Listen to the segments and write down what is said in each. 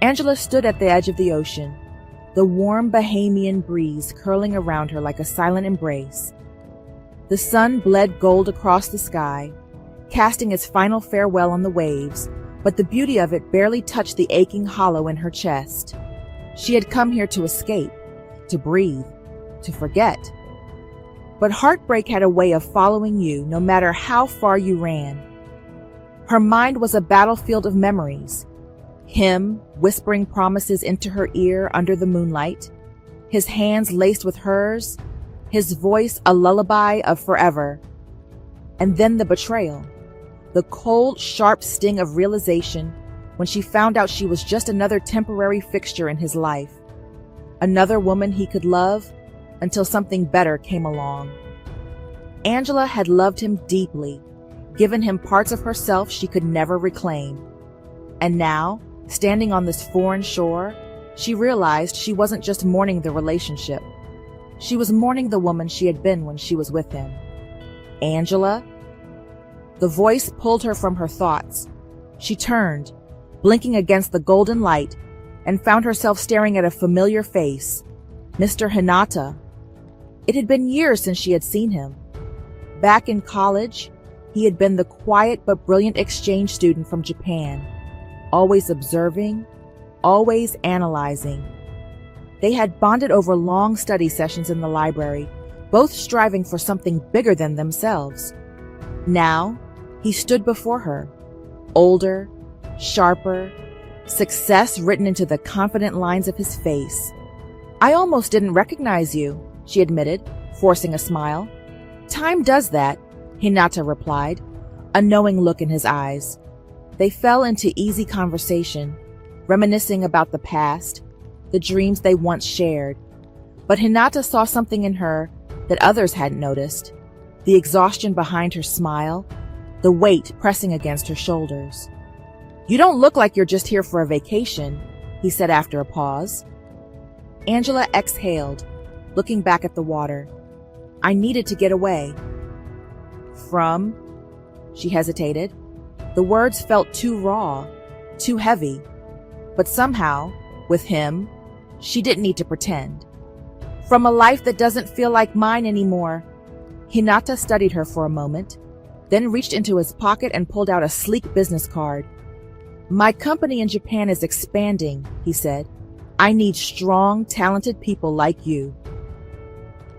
Angela stood at the edge of the ocean, the warm Bahamian breeze curling around her like a silent embrace. The sun bled gold across the sky, casting its final farewell on the waves, but the beauty of it barely touched the aching hollow in her chest. She had come here to escape, to breathe, to forget. But heartbreak had a way of following you no matter how far you ran. Her mind was a battlefield of memories. Him whispering promises into her ear under the moonlight, his hands laced with hers, his voice a lullaby of forever. And then the betrayal, the cold, sharp sting of realization when she found out she was just another temporary fixture in his life, another woman he could love until something better came along. Angela had loved him deeply, given him parts of herself she could never reclaim. And now, standing on this foreign shore, she realized she wasn't just mourning the relationship. She was mourning the woman she had been when she was with him. Angela? The voice pulled her from her thoughts. She turned, blinking against the golden light, and found herself staring at a familiar face, Mr. Hinata. It had been years since she had seen him. Back in college, he had been the quiet but brilliant exchange student from Japan, always observing, always analyzing. They had bonded over long study sessions in the library, both striving for something bigger than themselves. Now, he stood before her, older, sharper, success written into the confident lines of his face. "I almost didn't recognize you," she admitted, forcing a smile. "Time does that," Hinata replied, a knowing look in his eyes. They fell into easy conversation, reminiscing about the past, the dreams they once shared. But Hinata saw something in her that others hadn't noticed, the exhaustion behind her smile, the weight pressing against her shoulders. "You don't look like you're just here for a vacation," he said after a pause. Angela exhaled, looking back at the water. "I needed to get away." "From?" She hesitated. The words felt too raw, too heavy. But somehow, with him, she didn't need to pretend. "From a life that doesn't feel like mine anymore." Hinata studied her for a moment, then reached into his pocket and pulled out a sleek business card. "My company in Japan is expanding," he said. "I need strong, talented people like you."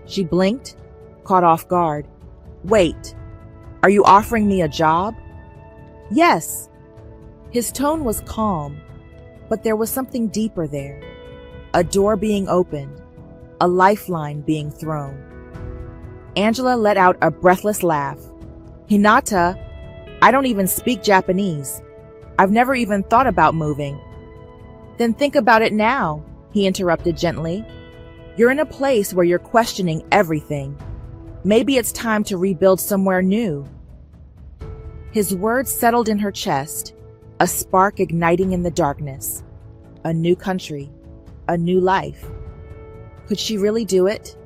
She blinked, caught off guard. "Wait, are you offering me a job?" "Yes." His tone was calm, but there was something deeper there. A door being opened, a lifeline being thrown. Angela let out a breathless laugh. "Hinata, I don't even speak Japanese. I've never even thought about moving." "Then think about it now," he interrupted gently. "You're in a place where you're questioning everything. Maybe it's time to rebuild somewhere new." His words settled in her chest, a spark igniting in the darkness. A new country, a new life. Could she really do it?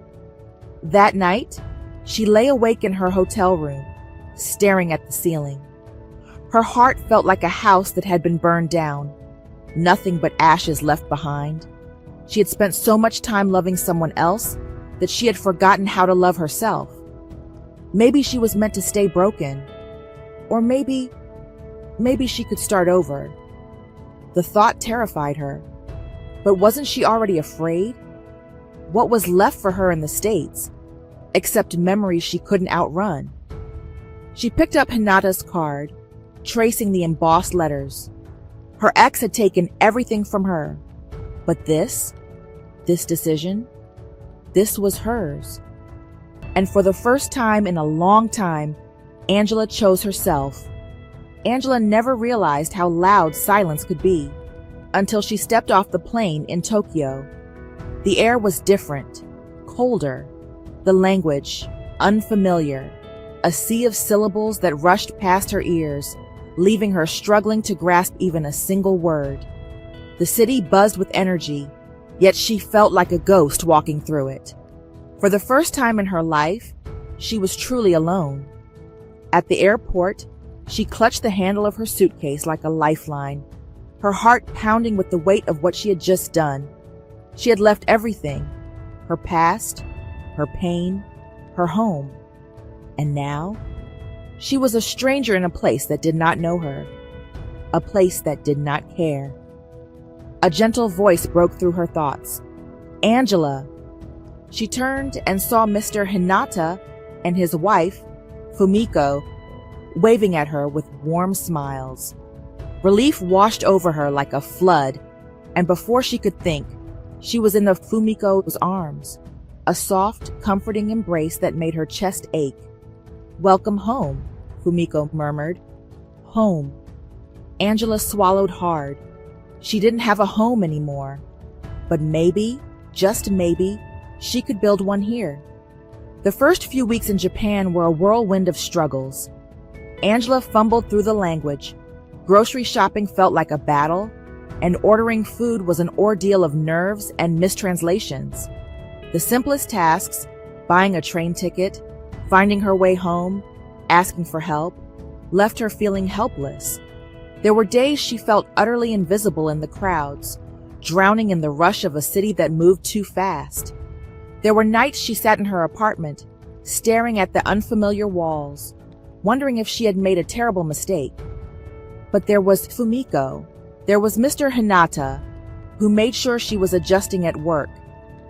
That night, she lay awake in her hotel room, staring at the ceiling. Her heart felt like a house that had been burned down, nothing but ashes left behind. She had spent so much time loving someone else that she had forgotten how to love herself. Maybe she was meant to stay broken. Or maybe she could start over. The thought terrified her. But wasn't she already afraid? What was left for her in the States, except memories she couldn't outrun? She picked up Hinata's card, tracing the embossed letters. Her ex had taken everything from her. But this decision, this was hers. And for the first time in a long time, Angela chose herself. Angela never realized how loud silence could be until she stepped off the plane in Tokyo. The air was different, colder, the language unfamiliar, a sea of syllables that rushed past her ears, leaving her struggling to grasp even a single word. The city buzzed with energy, yet she felt like a ghost walking through it. For the first time in her life, she was truly alone. At the airport, she clutched the handle of her suitcase like a lifeline. her heart pounding with the weight of what she had just done. She had left everything, her past, her pain, her home. And now, she was a stranger in a place that did not know her, a place that did not care. A gentle voice broke through her thoughts. "Angela." She turned and saw Mr. Hinata and his wife, Fumiko, waving at her with warm smiles. Relief washed over her like a flood, and before she could think, she was in the Fumiko's arms, a soft, comforting embrace that made her chest ache. "Welcome home," Fumiko murmured. Home. Angela swallowed hard. She didn't have a home anymore. But maybe, just maybe, she could build one here. The first few weeks in Japan were a whirlwind of struggles. Angela fumbled through the language. Grocery shopping felt like a battle, and ordering food was an ordeal of nerves and mistranslations. The simplest tasks, buying a train ticket, finding her way home, asking for help, left her feeling helpless. There were days she felt utterly invisible in the crowds, drowning in the rush of a city that moved too fast. There were nights she sat in her apartment, staring at the unfamiliar walls, wondering if she had made a terrible mistake. But there was Fumiko. There was Mr. Hinata, who made sure she was adjusting at work,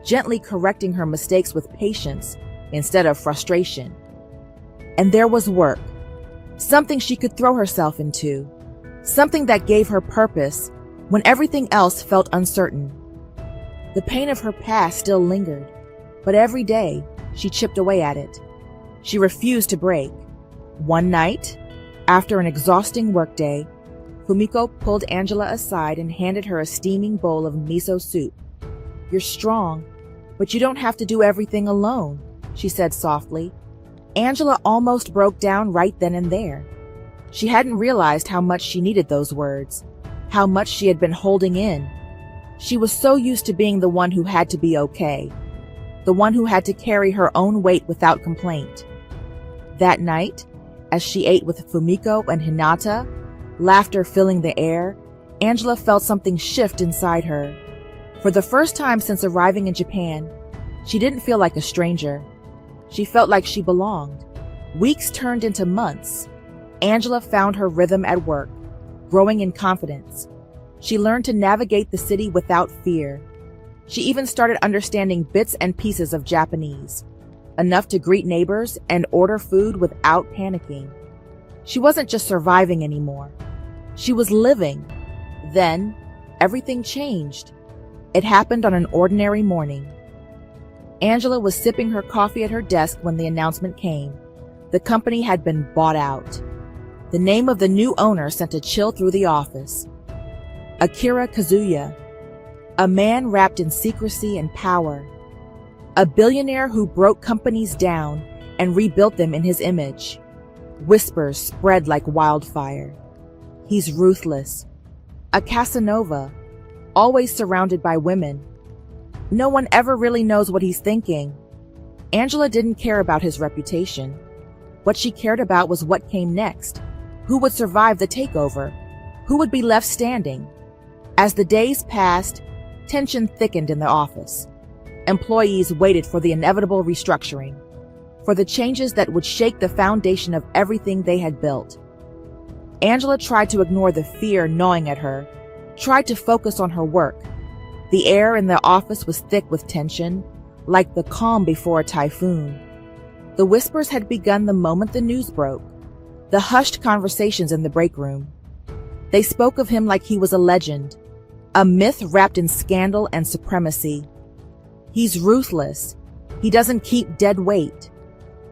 gently correcting her mistakes with patience instead of frustration. And there was work, something she could throw herself into, something that gave her purpose when everything else felt uncertain. The pain of her past still lingered, but every day she chipped away at it. She refused to break. One night, after an exhausting workday, Fumiko pulled Angela aside and handed her a steaming bowl of miso soup. "You're strong, but you don't have to do everything alone," she said softly. Angela almost broke down right then and there. She hadn't realized how much she needed those words, how much she had been holding in. She was so used to being the one who had to be okay, the one who had to carry her own weight without complaint. That night, as she ate with Fumiko and Hinata, laughter filling the air, Angela felt something shift inside her. For the first time since arriving in Japan, she didn't feel like a stranger. She felt like she belonged. Weeks turned into months. Angela found her rhythm at work, growing in confidence. She learned to navigate the city without fear. She even started understanding bits and pieces of Japanese, enough to greet neighbors and order food without panicking. She wasn't just surviving anymore. She was living. Then, everything changed. It happened on an ordinary morning. Angela was sipping her coffee at her desk when the announcement came. The company had been bought out. The name of the new owner sent a chill through the office. Akira Kazuya, a man wrapped in secrecy and power. A billionaire who broke companies down and rebuilt them in his image. Whispers spread like wildfire. He's ruthless. A Casanova, always surrounded by women. No one ever really knows what he's thinking. Angela didn't care about his reputation. What she cared about was what came next. Who would survive the takeover? Who would be left standing? As the days passed, tension thickened in the office. Employees waited for the inevitable restructuring, for the changes that would shake the foundation of everything they had built. Angela tried to ignore the fear gnawing at her, tried to focus on her work. The air in the office was thick with tension, like the calm before a typhoon. The whispers had begun the moment the news broke, the hushed conversations in the break room. They spoke of him like he was a legend, a myth wrapped in scandal and supremacy. He's ruthless. He doesn't keep dead weight.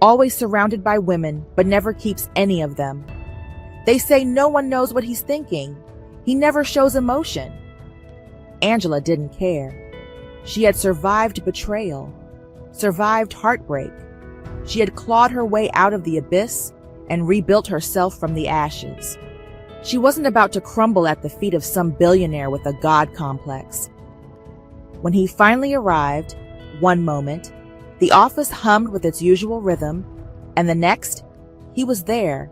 Always surrounded by women, but never keeps any of them. They say no one knows what he's thinking. He never shows emotion. Angela didn't care. She had survived betrayal, survived heartbreak. She had clawed her way out of the abyss and rebuilt herself from the ashes. She wasn't about to crumble at the feet of some billionaire with a god complex. When he finally arrived, one moment, the office hummed with its usual rhythm, and the next, he was there,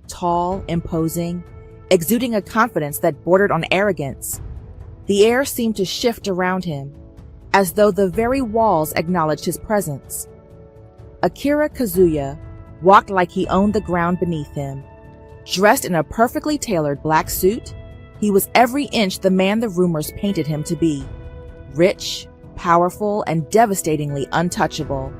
tall, imposing, exuding a confidence that bordered on arrogance. The air seemed to shift around him, as though the very walls acknowledged his presence. Akira Kazuya walked like he owned the ground beneath him. Dressed in a perfectly tailored black suit, he was every inch the man the rumors painted him to be. Rich, powerful, and devastatingly untouchable.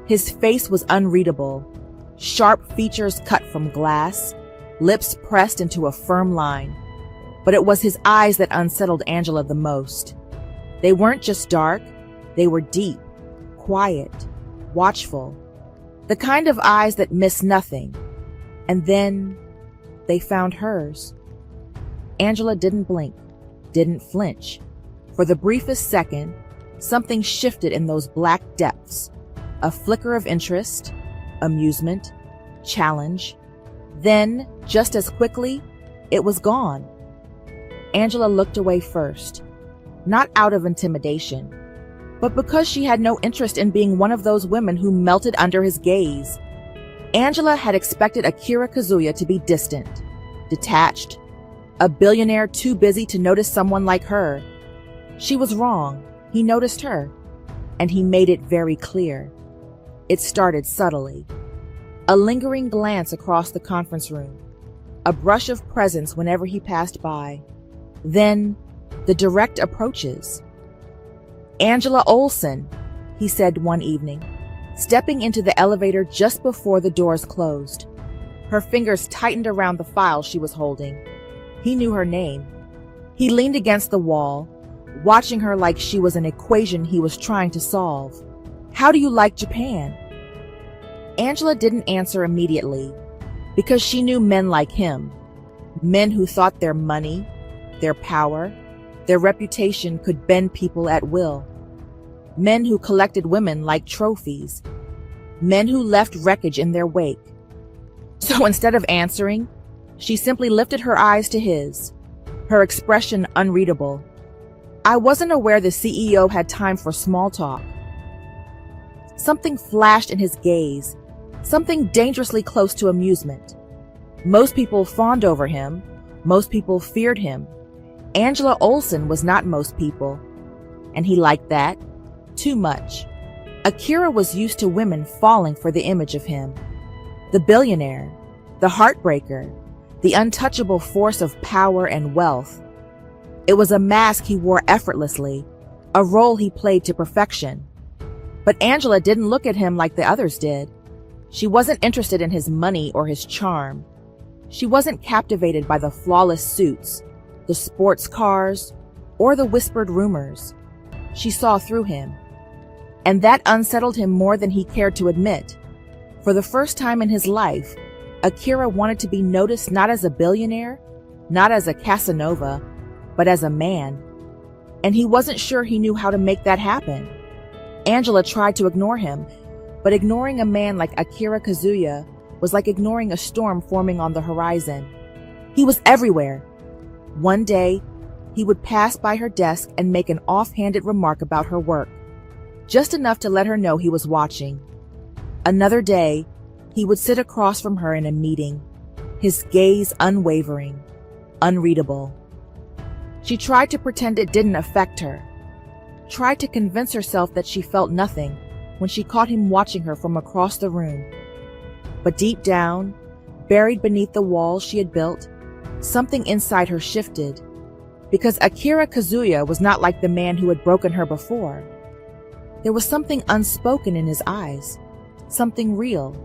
His face was unreadable, sharp features cut from glass, lips pressed into a firm line. But it was his eyes that unsettled Angela the most. They weren't just dark, they were deep, quiet, watchful. The kind of eyes that miss nothing. And then they found hers. Angela didn't blink, didn't flinch. For the briefest second, something shifted in those black depths. A flicker of interest, amusement, challenge. Then, just as quickly, it was gone. Angela looked away first, not out of intimidation, but because she had no interest in being one of those women who melted under his gaze. Angela had expected Akira Kazuya to be distant, detached, a billionaire too busy to notice someone like her. She was wrong. He noticed her, and he made it very clear. It started subtly. A lingering glance across the conference room, a brush of presence whenever he passed by. Then, the direct approaches. "Angela Olsen," he said one evening, stepping into the elevator just before the doors closed. Her fingers tightened around the file she was holding. He knew her name. He leaned against the wall, watching her like she was an equation he was trying to solve. "How do you like Japan?" Angela didn't answer immediately, because she knew men like him, men who thought their money, their power, their reputation could bend people at will, men who collected women like trophies, men who left wreckage in their wake. So instead of answering, she simply lifted her eyes to his, her expression unreadable. "I wasn't aware the CEO had time for small talk." Something flashed in his gaze, something dangerously close to amusement. Most people fawned over him, most people feared him. Angela Olsen was not most people, and he liked that too much. Akira was used to women falling for the image of him. The billionaire, the heartbreaker, the untouchable force of power and wealth. It was a mask he wore effortlessly, a role he played to perfection. But Angela didn't look at him like the others did. She wasn't interested in his money or his charm. She wasn't captivated by the flawless suits, the sports cars, or the whispered rumors. She saw through him. And that unsettled him more than he cared to admit. For the first time in his life, Akira wanted to be noticed not as a billionaire, not as a Casanova, but as a man. And he wasn't sure he knew how to make that happen. Angela tried to ignore him, but ignoring a man like Akira Kazuya was like ignoring a storm forming on the horizon. He was everywhere. One day, he would pass by her desk and make an offhanded remark about her work, just enough to let her know he was watching. Another day, he would sit across from her in a meeting, his gaze unwavering, unreadable. She tried to pretend it didn't affect her, tried to convince herself that she felt nothing when she caught him watching her from across the room. But deep down, buried beneath the walls she had built, something inside her shifted, because Akira Kazuya was not like the man who had broken her before. There was something unspoken in his eyes, something real,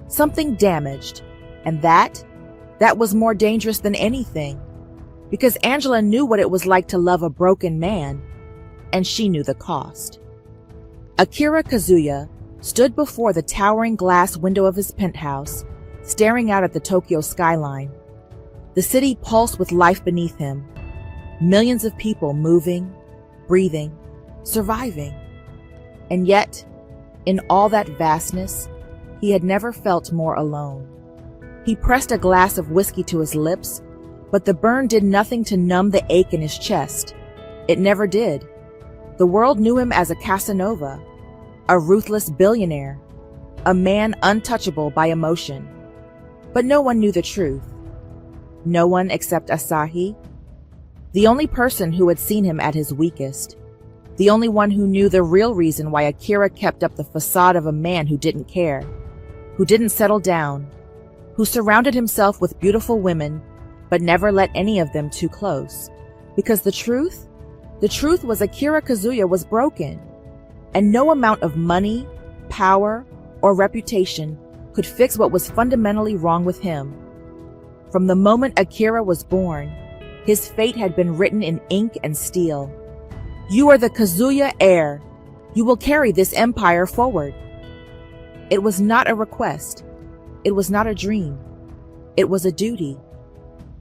something damaged, and that was more dangerous than anything, because Angela knew what it was like to love a broken man, and she knew the cost. Akira Kazuya stood before the towering glass window of his penthouse, staring out at the Tokyo skyline. The city pulsed with life beneath him. Millions of people moving, breathing, surviving. And yet, in all that vastness, he had never felt more alone. He pressed a glass of whiskey to his lips, but the burn did nothing to numb the ache in his chest. It never did. The world knew him as a Casanova, a ruthless billionaire, a man untouchable by emotion. But no one knew the truth. No one except Asahi, the only person who had seen him at his weakest, the only one who knew the real reason why Akira kept up the facade of a man who didn't care, who didn't settle down, who surrounded himself with beautiful women but never let any of them too close. Because the truth was Akira Kazuya was broken, and no amount of money, power, or reputation could fix what was fundamentally wrong with him. From the moment Akira was born, his fate had been written in ink and steel. You are the Kazuya heir. You will carry this empire forward. It was not a request. It was not a dream. It was a duty.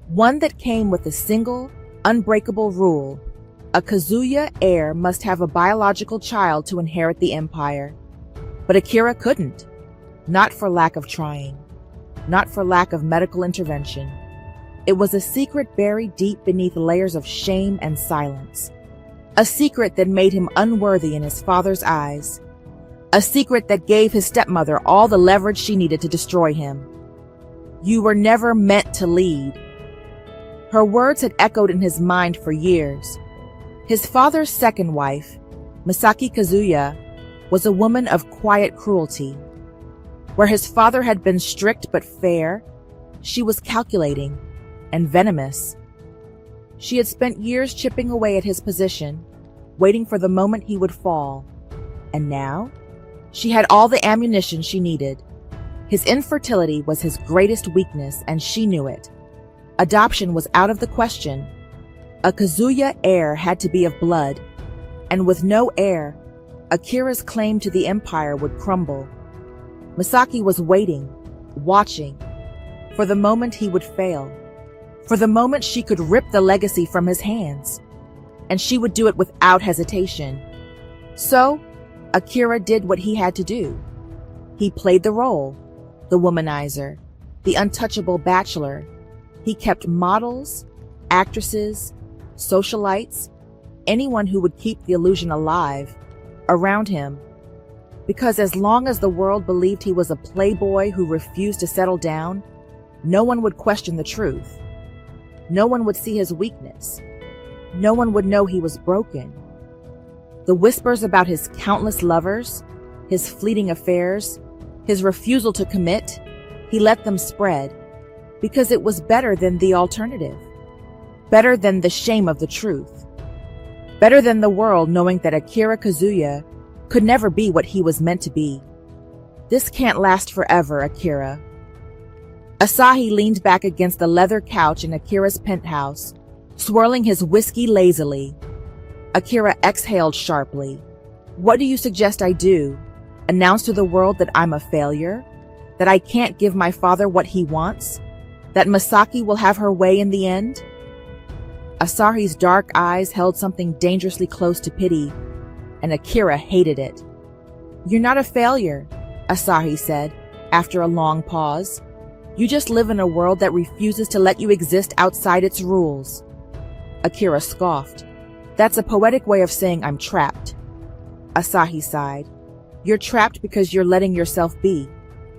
One that came with a single, unbreakable rule. A Kazuya heir must have a biological child to inherit the empire. But Akira couldn't. Not for lack of trying. Not for lack of medical intervention. It was a secret buried deep beneath layers of shame and silence. A secret that made him unworthy in his father's eyes. A secret that gave his stepmother all the leverage she needed to destroy him. You were never meant to lead. Her words had echoed in his mind for years. His father's second wife, Misaki Kazuya, was a woman of quiet cruelty. Where his father had been strict but fair, she was calculating and venomous. She had spent years chipping away at his position, waiting for the moment he would fall. And now, she had all the ammunition she needed. His infertility was his greatest weakness, and she knew it. Adoption was out of the question. A Kazuya heir had to be of blood, and with no heir, Akira's claim to the empire would crumble. Misaki was waiting, watching, for the moment he would fail, for the moment she could rip the legacy from his hands, and she would do it without hesitation. So, Akira did what he had to do. He played the role, the womanizer, the untouchable bachelor. He kept models, actresses, socialites, anyone who would keep the illusion alive, around him. Because as long as the world believed he was a playboy who refused to settle down, no one would question the truth. No one would see his weakness. No one would know he was broken. The whispers about his countless lovers, his fleeting affairs, his refusal to commit, he let them spread, because it was better than the alternative. Better than the shame of the truth. Better than the world knowing that Akira Kazuya could never be what he was meant to be. This can't last forever, Akira. Asahi leaned back against the leather couch in Akira's penthouse, swirling his whiskey lazily. Akira exhaled sharply. What do you suggest I do? Announce to the world that I'm a failure? That I can't give my father what he wants? That Misaki will have her way in the end? Asahi's dark eyes held something dangerously close to pity, and Akira hated it. You're not a failure, Asahi said, after a long pause. You just live in a world that refuses to let you exist outside its rules. Akira scoffed. That's a poetic way of saying I'm trapped. Asahi sighed. You're trapped because you're letting yourself be.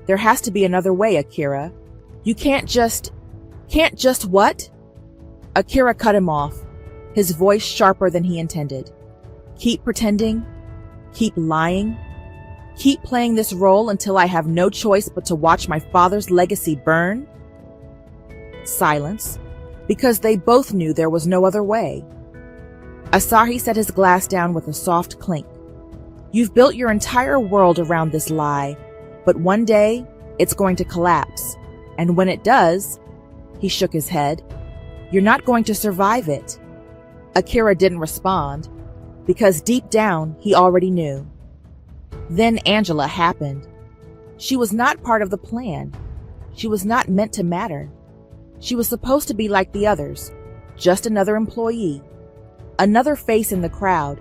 There has to be another way, Akira. You can't just what? Akira cut him off, his voice sharper than he intended. Keep pretending? Keep lying? Keep playing this role until I have no choice but to watch my father's legacy burn? Silence, because they both knew there was no other way. Asahi set his glass down with a soft clink. You've built your entire world around this lie, but one day it's going to collapse. And when it does, he shook his head, you're not going to survive it. Akira didn't respond, because deep down he already knew. Then Angela happened. She was not part of the plan. She was not meant to matter. She was supposed to be like the others, just another employee, another face in the crowd,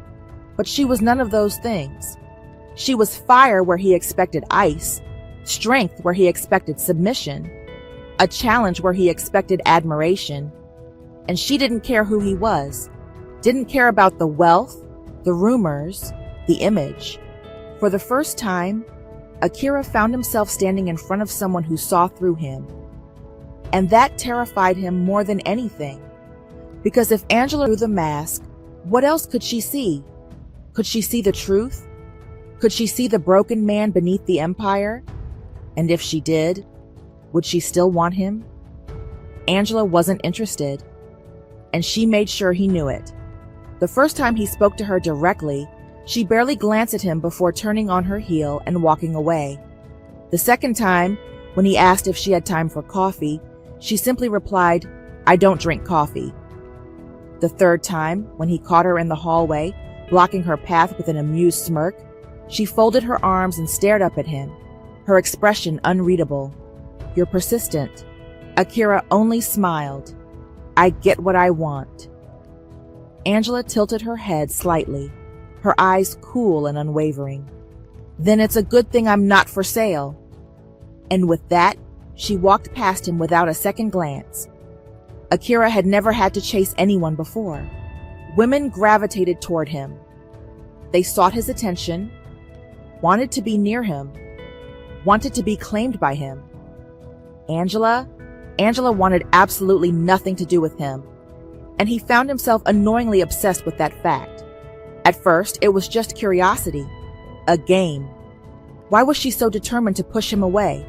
but she was none of those things. She was fire where he expected ice, strength where he expected submission, a challenge where he expected admiration, and she didn't care who he was, didn't care about the wealth, the rumors, the image. For the first time, Akira found himself standing in front of someone who saw through him. And that terrified him more than anything. Because if Angela threw the mask, what else could she see? Could she see the truth? Could she see the broken man beneath the empire? And if she did, would she still want him? Angela wasn't interested, and she made sure he knew it. The first time he spoke to her directly, she barely glanced at him before turning on her heel and walking away. The second time, when he asked if she had time for coffee, she simply replied, "I don't drink coffee." The third time, when he caught her in the hallway, blocking her path with an amused smirk, she folded her arms and stared up at him, her expression unreadable. "You're persistent." Akira only smiled. "I get what I want." Angela tilted her head slightly, her eyes cool and unwavering. "Then it's a good thing I'm not for sale." And with that, she walked past him without a second glance. Akira had never had to chase anyone before. Women gravitated toward him. They sought his attention, wanted to be near him, wanted to be claimed by him. Angela wanted absolutely nothing to do with him, and he found himself annoyingly obsessed with that fact. At first, it was just curiosity, a game. Why was she so determined to push him away?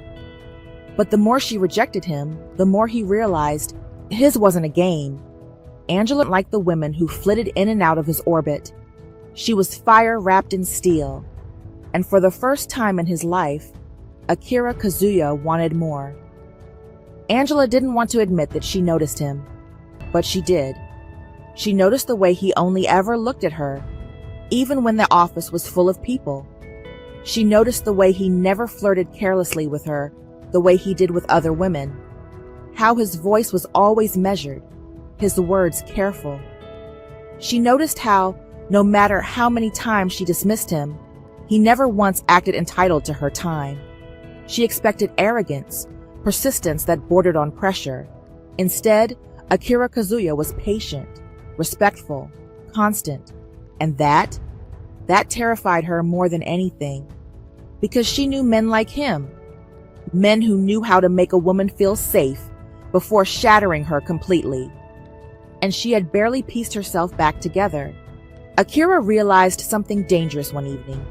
But the more she rejected him, the more he realized his wasn't a game. Angela liked the women who flitted in and out of his orbit. She was fire wrapped in steel, and for the first time in his life, Akira Kazuya wanted more. Angela didn't want to admit that she noticed him, but she did. She noticed the way he only ever looked at her, even when the office was full of people. She noticed the way he never flirted carelessly with her, the way he did with other women. How his voice was always measured, his words careful. She noticed how, no matter how many times she dismissed him, he never once acted entitled to her time. She expected arrogance, persistence that bordered on pressure. Instead, Akira Kazuya was patient, respectful, constant, and that terrified her more than anything, because she knew men like him, men who knew how to make a woman feel safe before shattering her completely. And she had barely pieced herself back together. Akira realized something dangerous one evening,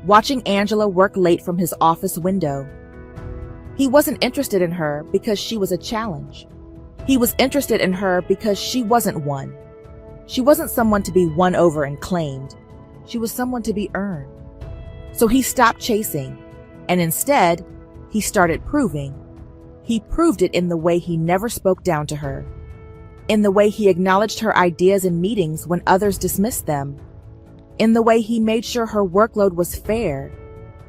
watching Angela work late from his office window. He wasn't interested in her because she was a challenge. He was interested in her because she wasn't one. She wasn't someone to be won over and claimed. She was someone to be earned. So he stopped chasing, and instead, he started proving. He proved it in the way he never spoke down to her, in the way he acknowledged her ideas in meetings when others dismissed them, in the way he made sure her workload was fair,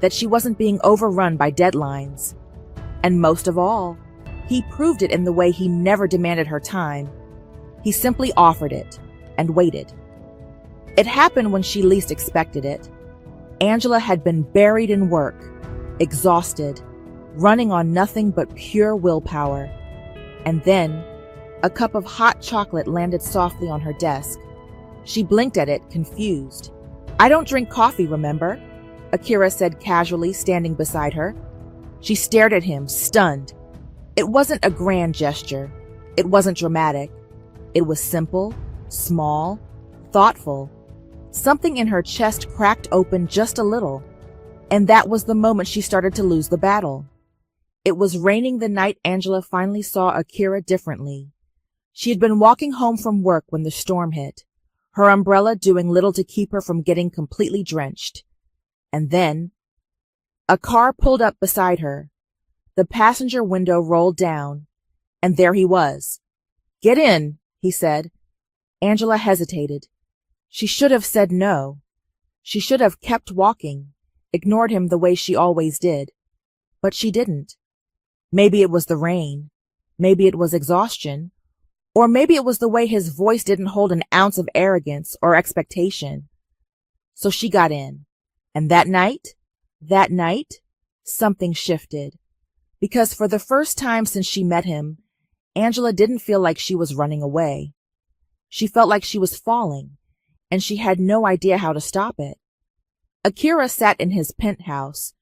that she wasn't being overrun by deadlines. And most of all, he proved it in the way he never demanded her time. He simply offered it and waited. It happened when she least expected it. Angela had been buried in work, exhausted, running on nothing but pure willpower. And then, a cup of hot chocolate landed softly on her desk. She blinked at it, confused. "I don't drink coffee, remember?" Akira said casually, standing beside her. She stared at him, stunned. It wasn't a grand gesture. It wasn't dramatic. It was simple, small, thoughtful. Something in her chest cracked open just a little, and that was the moment she started to lose the battle. It was raining the night Angela finally saw Akira differently. She had been walking home from work when the storm hit, her umbrella doing little to keep her from getting completely drenched. And then, a car pulled up beside her. The passenger window rolled down, and there he was. "Get in," he said. Angela hesitated. She should have said no. She should have kept walking, ignored him the way she always did. But she didn't. Maybe it was the rain. Maybe it was exhaustion. Or maybe it was the way his voice didn't hold an ounce of arrogance or expectation. So she got in. And that night, something shifted. Because for the first time since she met him, Angela didn't feel like she was running away. She felt like she was falling, and she had no idea how to stop it. Akira sat in his penthouse,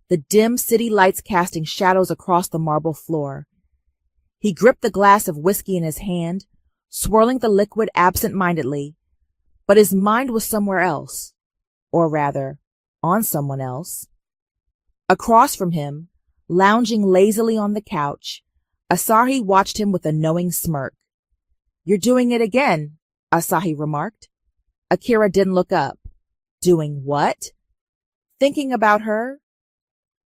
the dim city lights casting shadows across the marble floor. He gripped the glass of whiskey in his hand, swirling the liquid absent-mindedly, but his mind was somewhere else, or rather, on someone else. Across from him, lounging lazily on the couch, Asahi watched him with a knowing smirk. "You're doing it again," Asahi remarked. Akira didn't look up. "Doing what?" "Thinking about her."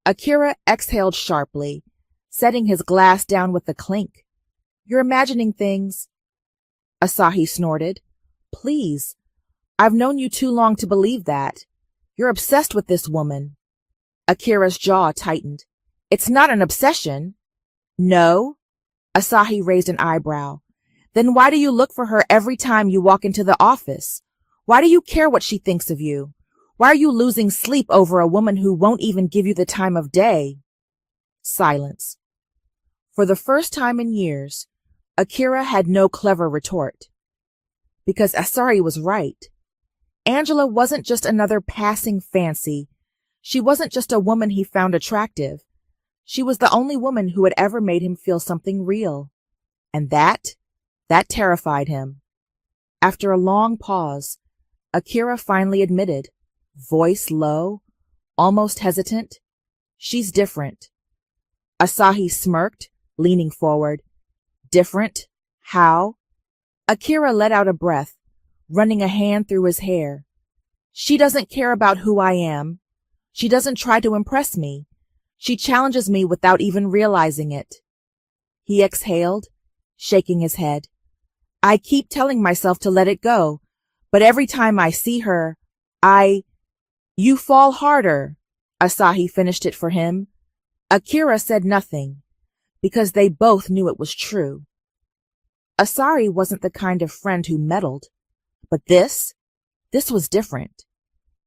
Akira exhaled sharply, setting his glass down with a clink. "You're imagining things." Asahi snorted. "Please, I've known you too long to believe that. You're obsessed with this woman." Akira's jaw tightened. "It's not an obsession." "No?" Asahi raised an eyebrow. "Then why do you look for her every time you walk into the office? Why do you care what she thinks of you? Why are you losing sleep over a woman who won't even give you the time of day?" Silence. For the first time in years, Akira had no clever retort. Because Asahi was right. Angela wasn't just another passing fancy. She wasn't just a woman he found attractive. She was the only woman who had ever made him feel something real. And that terrified him. After a long pause, Akira finally admitted, voice low, almost hesitant, "She's different." Asahi smirked, leaning forward. "Different? How?" Akira let out a breath, running a hand through his hair. "She doesn't care about who I am. She doesn't try to impress me. She challenges me without even realizing it." He exhaled, shaking his head. "I keep telling myself to let it go, but every time I see her, You fall harder." Asahi finished it for him. Akira said nothing, because they both knew it was true. Asahi wasn't the kind of friend who meddled, but this was different.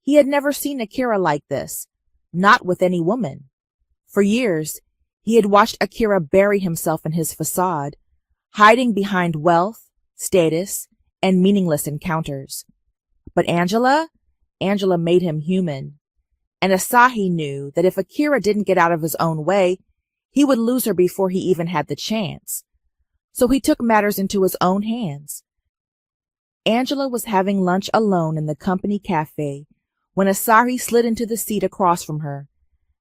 He had never seen Akira like this, not with any woman. For years, he had watched Akira bury himself in his facade, hiding behind wealth, status, and meaningless encounters. But Angela made him human. And Asahi knew that if Akira didn't get out of his own way, he would lose her before he even had the chance. So he took matters into his own hands. Angela was having lunch alone in the company cafe when Asahi slid into the seat across from her,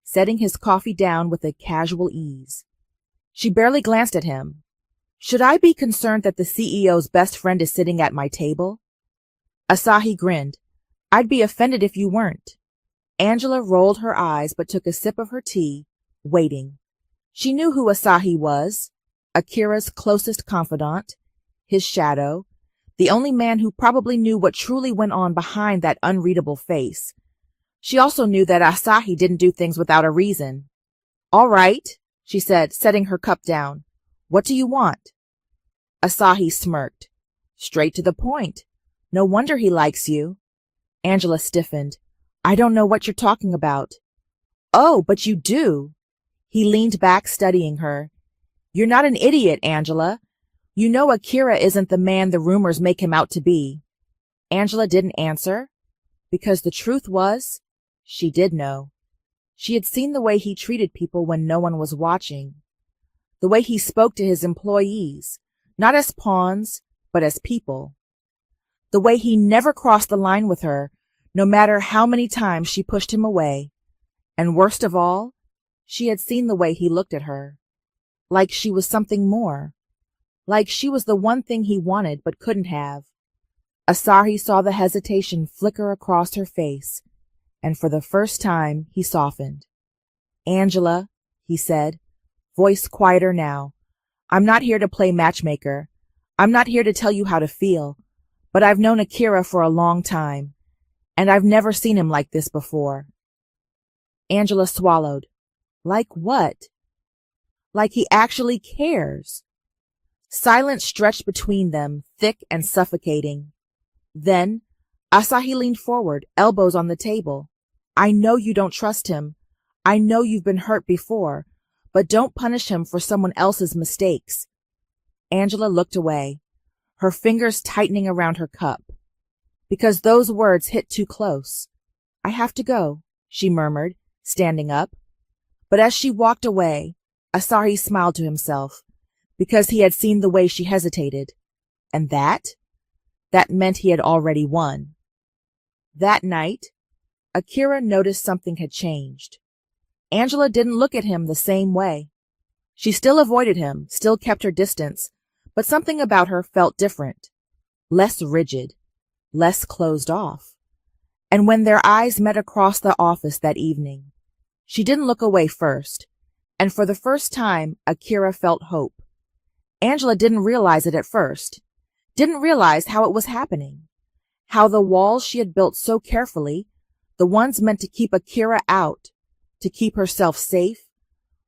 setting his coffee down with a casual ease. She barely glanced at him. "Should I be concerned that the CEO's best friend is sitting at my table?" Asahi grinned. "I'd be offended if you weren't." Angela rolled her eyes but took a sip of her tea, waiting. She knew who Asahi was, Akira's closest confidant, his shadow, the only man who probably knew what truly went on behind that unreadable face. She also knew that Asahi didn't do things without a reason. "All right," she said, setting her cup down. "What do you want?" Asahi smirked. "Straight to the point. No wonder he likes you." Angela stiffened. "I don't know what you're talking about." "Oh, but you do." He leaned back, studying her. "You're not an idiot, Angela. You know Akira isn't the man the rumors make him out to be." Angela didn't answer, because the truth was, she did know. She had seen the way he treated people when no one was watching. The way he spoke to his employees, not as pawns, but as people. The way he never crossed the line with her, no matter how many times she pushed him away. And worst of all, she had seen the way he looked at her. Like she was something more. Like she was the one thing he wanted but couldn't have. Asahi saw the hesitation flicker across her face, and for the first time he softened. "Angela," he said, voice quieter now, "I'm not here to play matchmaker. I'm not here to tell you how to feel, but I've known Akira for a long time, and I've never seen him like this before." Angela swallowed. "Like what?" "Like he actually cares." Silence stretched between them, thick and suffocating. Then Asahi leaned forward, elbows on the table. "I know you don't trust him. I know you've been hurt before, but don't punish him for someone else's mistakes." Angela looked away, her fingers tightening around her cup, because those words hit too close. "I have to go," she murmured, standing up. But as she walked away, Asahi smiled to himself. because he had seen the way she hesitated. And that meant he had already won. That night, Akira noticed something had changed. Angela didn't look at him the same way. She still avoided him, still kept her distance, but something about her felt different, less rigid, less closed off. And when their eyes met across the office that evening, she didn't look away first, and for the first time, Akira felt hope. Angela didn't realize it at first, didn't realize how it was happening, how the walls she had built so carefully, the ones meant to keep Akira out, to keep herself safe,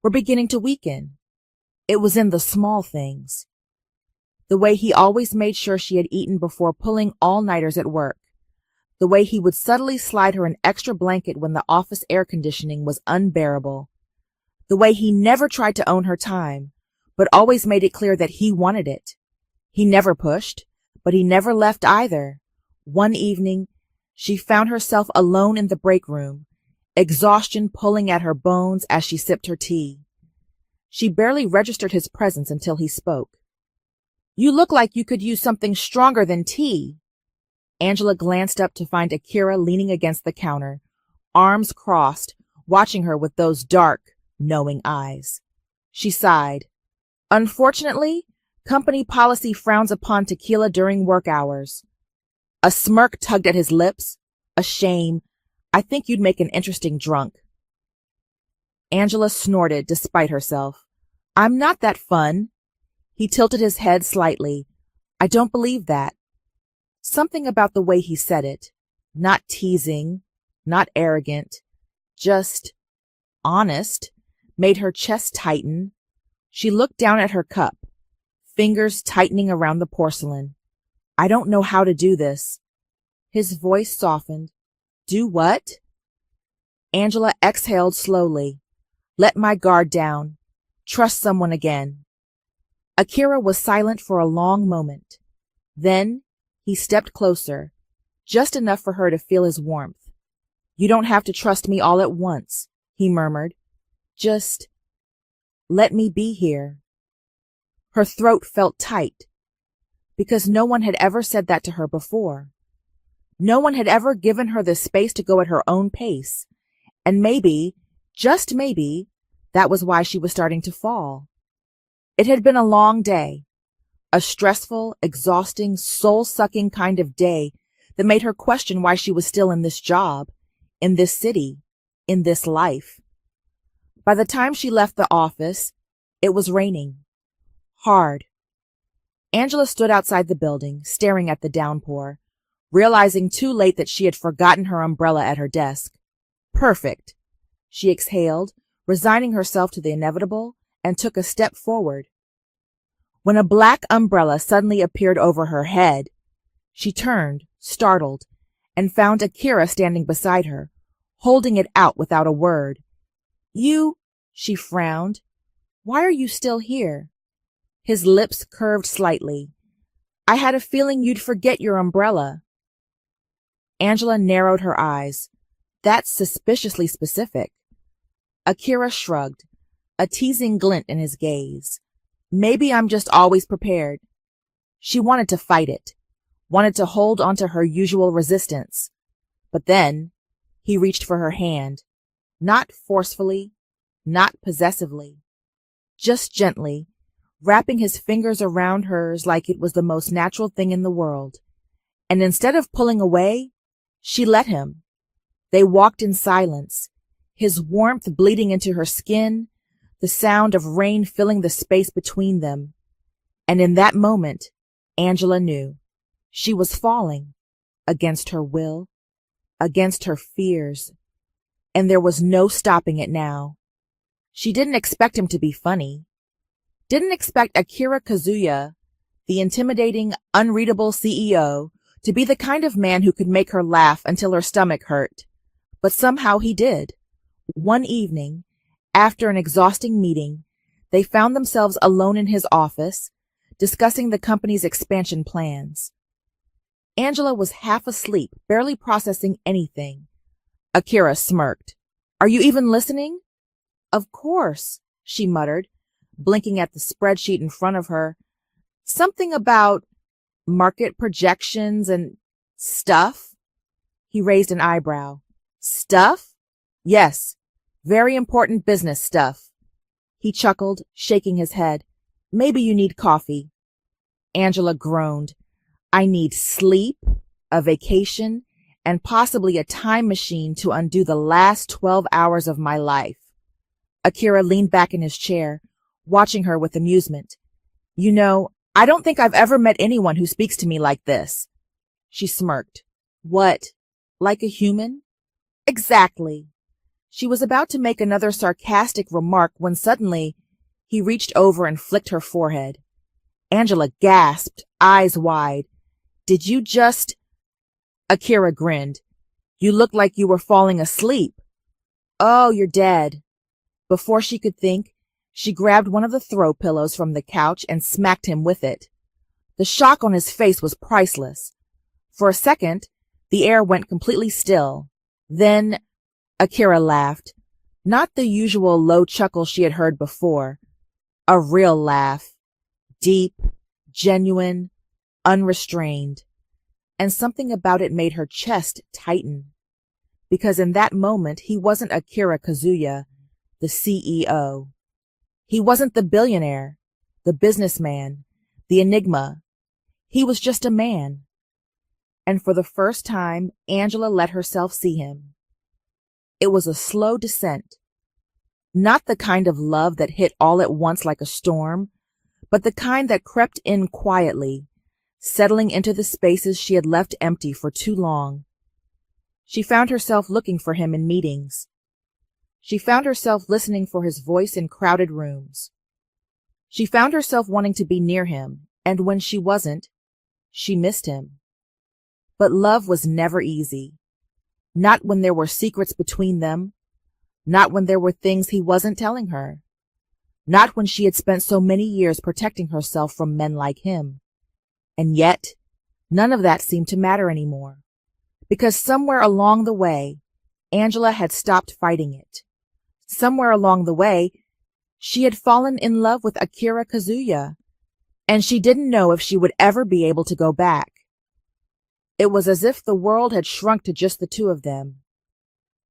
were beginning to weaken. It was in the small things. The way he always made sure she had eaten before pulling all-nighters at work. The way he would subtly slide her an extra blanket when the office air conditioning was unbearable. The way he never tried to own her time, but always made it clear that he wanted it. He never pushed, but he never left either. One evening, she found herself alone in the break room, exhaustion pulling at her bones as she sipped her tea. She barely registered his presence until he spoke. "You look like you could use something stronger than tea." Angela glanced up to find Akira leaning against the counter, arms crossed, watching her with those dark, knowing eyes. She sighed. "Unfortunately, company policy frowns upon tequila during work hours." A smirk tugged at his lips. "A shame. I think you'd make an interesting drunk." Angela snorted despite herself. "I'm not that fun." He tilted his head slightly. "I don't believe that." Something about the way he said it, not teasing, not arrogant, just honest, made her chest tighten. She looked down at her cup, fingers tightening around the porcelain. "I don't know how to do this." His voice softened. "Do what?" Angela exhaled slowly. "Let my guard down. Trust someone again." Akira was silent for a long moment. Then he stepped closer, just enough for her to feel his warmth. "You don't have to trust me all at once," he murmured. "Just let me be here." Her throat felt tight, because no one had ever said that to her before. No one had ever given her the space to go at her own pace, and maybe, just maybe, that was why she was starting to fall. It had been a long day, a stressful, exhausting, soul-sucking kind of day that made her question why she was still in this job, in this city, in this life. By the time she left the office, it was raining. Hard. Angela stood outside the building, staring at the downpour, realizing too late that she had forgotten her umbrella at her desk. Perfect. She exhaled, resigning herself to the inevitable, and took a step forward. When a black umbrella suddenly appeared over her head, she turned, startled, and found Akira standing beside her, holding it out without a word. "You," she frowned. "Why are you still here?" His lips curved slightly. "I had a feeling you'd forget your umbrella." Angela narrowed her eyes. "That's suspiciously specific." Akira shrugged, a teasing glint in his gaze. "Maybe I'm just always prepared." She wanted to fight it, wanted to hold onto her usual resistance. But then he reached for her hand, not forcefully, not possessively, just gently, wrapping his fingers around hers like it was the most natural thing in the world. And instead of pulling away, she let him. They walked in silence, his warmth bleeding into her skin, the sound of rain filling the space between them. And in that moment, Angela knew she was falling, against her will, against her fears, and there was no stopping it now. She didn't expect him to be funny, didn't expect Akira Kazuya, the intimidating, unreadable CEO, to be the kind of man who could make her laugh until her stomach hurt. But somehow he did. One evening, after an exhausting meeting, they found themselves alone in his office, discussing the company's expansion plans. Angela was half asleep, barely processing anything. Akira smirked. "Are you even listening?" "Of course," she muttered, blinking at the spreadsheet in front of her. Something about market projections and stuff? He raised an eyebrow. Stuff? Yes, very important business stuff. He chuckled, shaking his head. Maybe you need coffee. Angela groaned. I need sleep, a vacation, and possibly a time machine to undo the last 12 hours of my life. Akira leaned back in his chair, watching her with amusement. You know, I don't think I've ever met anyone who speaks to me like this. She smirked. What? Like a human? Exactly. She was about to make another sarcastic remark when suddenly he reached over and flicked her forehead. Angela gasped, eyes wide. Did you just... Akira grinned. You look like you were falling asleep. Oh, you're dead. Before she could think, she grabbed one of the throw pillows from the couch and smacked him with it. The shock on his face was priceless. For a second, the air went completely still. Then, Akira laughed. Not the usual low chuckle she had heard before. A real laugh. Deep, genuine, unrestrained. And something about it made her chest tighten. Because in that moment, he wasn't Akira Kazuya, the CEO. He wasn't the billionaire, the businessman, the enigma. He was just a man. And for the first time, Angela let herself see him. It was a slow descent. Not the kind of love that hit all at once like a storm, but the kind that crept in quietly, settling into the spaces she had left empty for too long. She found herself looking for him in meetings. She found herself listening for his voice in crowded rooms. She found herself wanting to be near him, and when she wasn't, she missed him. But love was never easy. Not when there were secrets between them. Not when there were things he wasn't telling her. Not when she had spent so many years protecting herself from men like him. And yet, none of that seemed to matter anymore. Because somewhere along the way, Angela had stopped fighting it. Somewhere along the way, she had fallen in love with Akira Kazuya, and she didn't know if she would ever be able to go back. It was as if the world had shrunk to just the two of them.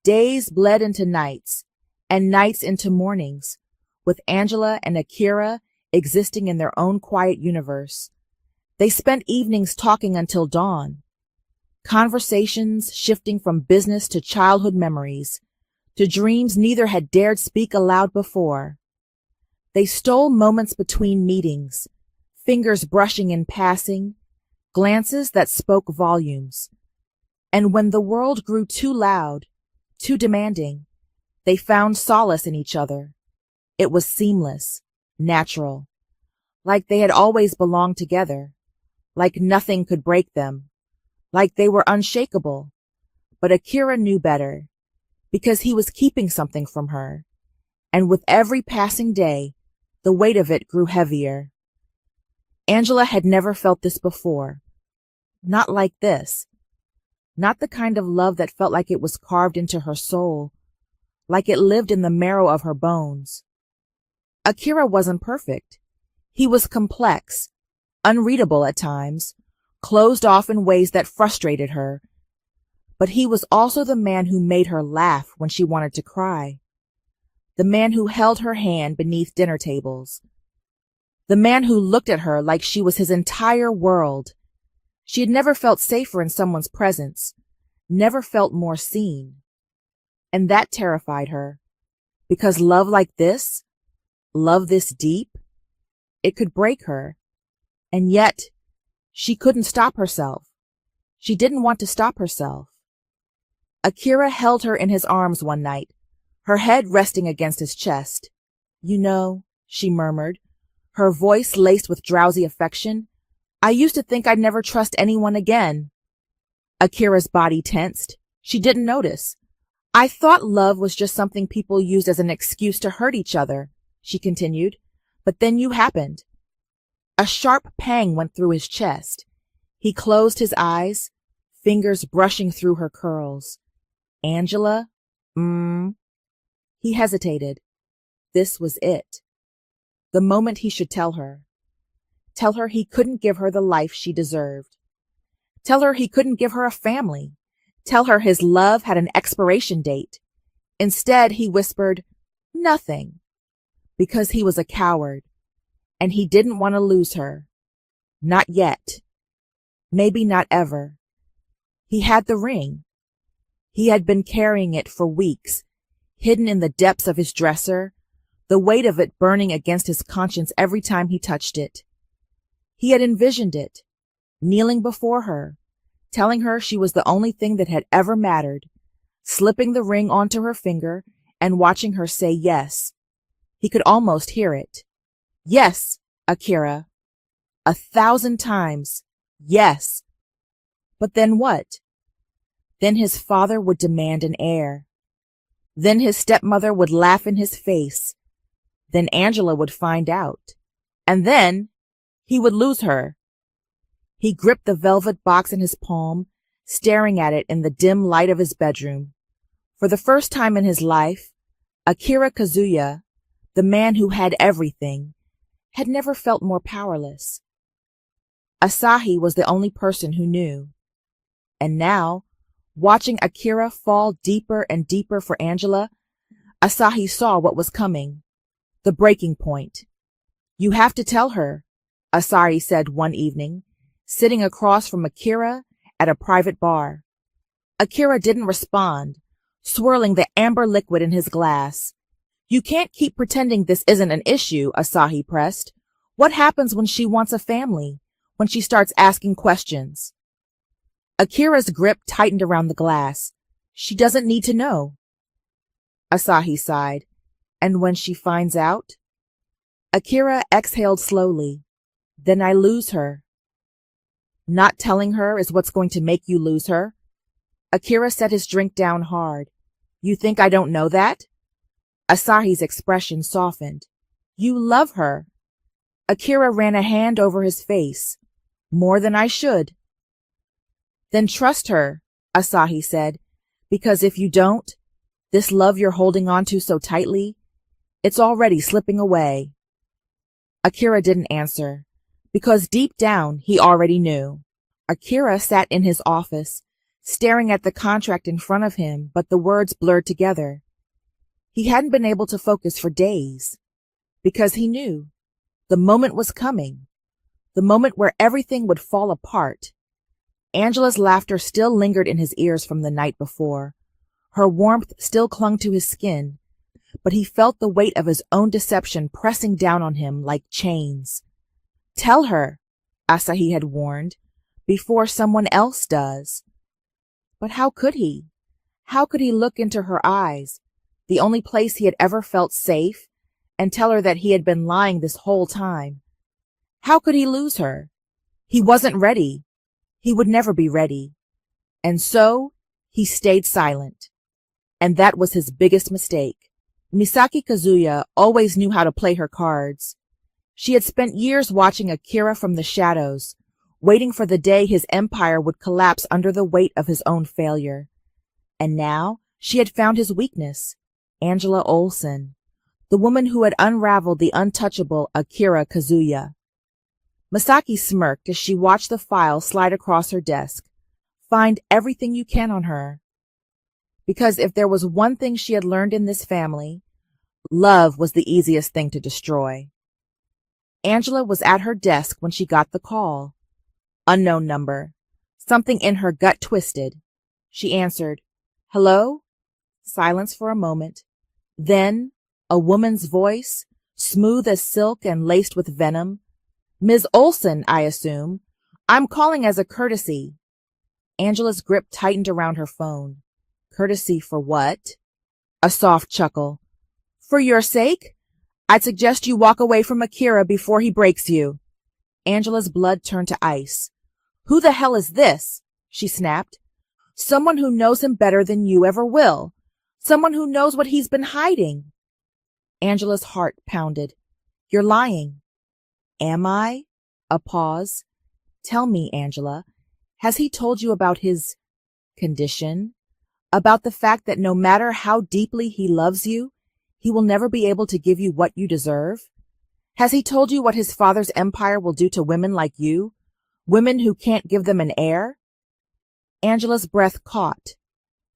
Days bled into nights, and nights into mornings, with Angela and Akira existing in their own quiet universe. They spent evenings talking until dawn. Conversations shifting from business to childhood memories, to dreams neither had dared speak aloud before. They stole moments between meetings, fingers brushing in passing, glances that spoke volumes. And when the world grew too loud, too demanding, they found solace in each other. It was seamless, natural, like they had always belonged together, like nothing could break them, like they were unshakable. But Akira knew better, because he was keeping something from her, and with every passing day, the weight of it grew heavier. Angela had never felt this before. Not like this. Not the kind of love that felt like it was carved into her soul, like it lived in the marrow of her bones. Akira wasn't perfect. He was complex, unreadable at times, closed off in ways that frustrated her. But he was also the man who made her laugh when she wanted to cry. The man who held her hand beneath dinner tables. The man who looked at her like she was his entire world. She had never felt safer in someone's presence, never felt more seen. And that terrified her, because love like this, love this deep, it could break her. And yet, she couldn't stop herself. She didn't want to stop herself. Akira held her in his arms one night, her head resting against his chest. You know, she murmured, her voice laced with drowsy affection, I used to think I'd never trust anyone again. Akira's body tensed. She didn't notice. I thought love was just something people used as an excuse to hurt each other, she continued. But then you happened. A sharp pang went through his chest. He closed his eyes, fingers brushing through her curls. Angela? He hesitated. This was it. The moment he should tell her. Tell her he couldn't give her the life she deserved. Tell her he couldn't give her a family. Tell her his love had an expiration date. Instead, he whispered, nothing, because he was a coward, and he didn't want to lose her. Not yet. Maybe not ever. He had the ring. He had been carrying it for weeks, hidden in the depths of his dresser, the weight of it burning against his conscience every time he touched it. He had envisioned it, kneeling before her, telling her she was the only thing that had ever mattered, slipping the ring onto her finger and watching her say yes. He could almost hear it. Yes, Akira. 1,000 times. Yes. But then what? Then his father would demand an heir. Then his stepmother would laugh in his face. Then Angela would find out. And then he would lose her. He gripped the velvet box in his palm, staring at it in the dim light of his bedroom. For the first time in his life, Akira Kazuya, the man who had everything, had never felt more powerless. Asahi was the only person who knew. And now, watching Akira fall deeper and deeper for Angela, Asahi saw what was coming. The breaking point. You have to tell her, Asahi said one evening, sitting across from Akira at a private bar. Akira didn't respond, swirling the amber liquid in his glass. You can't keep pretending this isn't an issue, Asahi pressed. What happens when she wants a family? When she starts asking questions? Akira's grip tightened around the glass. She doesn't need to know. Asahi sighed. And when she finds out? Akira exhaled slowly. Then I lose her. Not telling her is what's going to make you lose her. Akira set his drink down hard. You think I don't know that? Asahi's expression softened. You love her. Akira ran a hand over his face. More than I should. Then trust her, Asahi said, because if you don't, this love you're holding on to so tightly, it's already slipping away. Akira didn't answer, because deep down he already knew. Akira sat in his office, staring at the contract in front of him, but the words blurred together. He hadn't been able to focus for days, because he knew the moment was coming, the moment where everything would fall apart. Angela's laughter still lingered in his ears from the night before. Her warmth still clung to his skin, but he felt the weight of his own deception pressing down on him like chains. Tell her, Asahi had warned, before someone else does. But how could he? How could he look into her eyes, the only place he had ever felt safe, and tell her that he had been lying this whole time? How could he lose her? He wasn't ready. He would never be ready. And so he stayed silent. And that was his biggest mistake. Misaki Kazuya always knew how to play her cards. She had spent years watching Akira from the shadows, waiting for the day his empire would collapse under the weight of his own failure. And now she had found his weakness, Angela Olsen, the woman who had unraveled the untouchable Akira Kazuya. Misaki smirked as she watched the file slide across her desk. Find everything you can on her. Because if there was one thing she had learned in this family, love was the easiest thing to destroy. Angela was at her desk when she got the call. Unknown number. Something in her gut twisted. She answered, Hello? Silence for a moment. Then, a woman's voice, smooth as silk and laced with venom. Ms. Olsen, I assume. I'm calling as a courtesy. Angela's grip tightened around her phone. Courtesy for what? A soft chuckle. For your sake? I'd suggest you walk away from Akira before he breaks you. Angela's blood turned to ice. Who the hell is this? She snapped. Someone who knows him better than you ever will. Someone who knows what he's been hiding. Angela's heart pounded. You're lying. Am I? A pause. Tell me, Angela, has he told you about his condition? About the fact that no matter how deeply he loves you, he will never be able to give you what you deserve? Has he told you what his father's empire will do to women like you? Women who can't give them an heir? Angela's breath caught,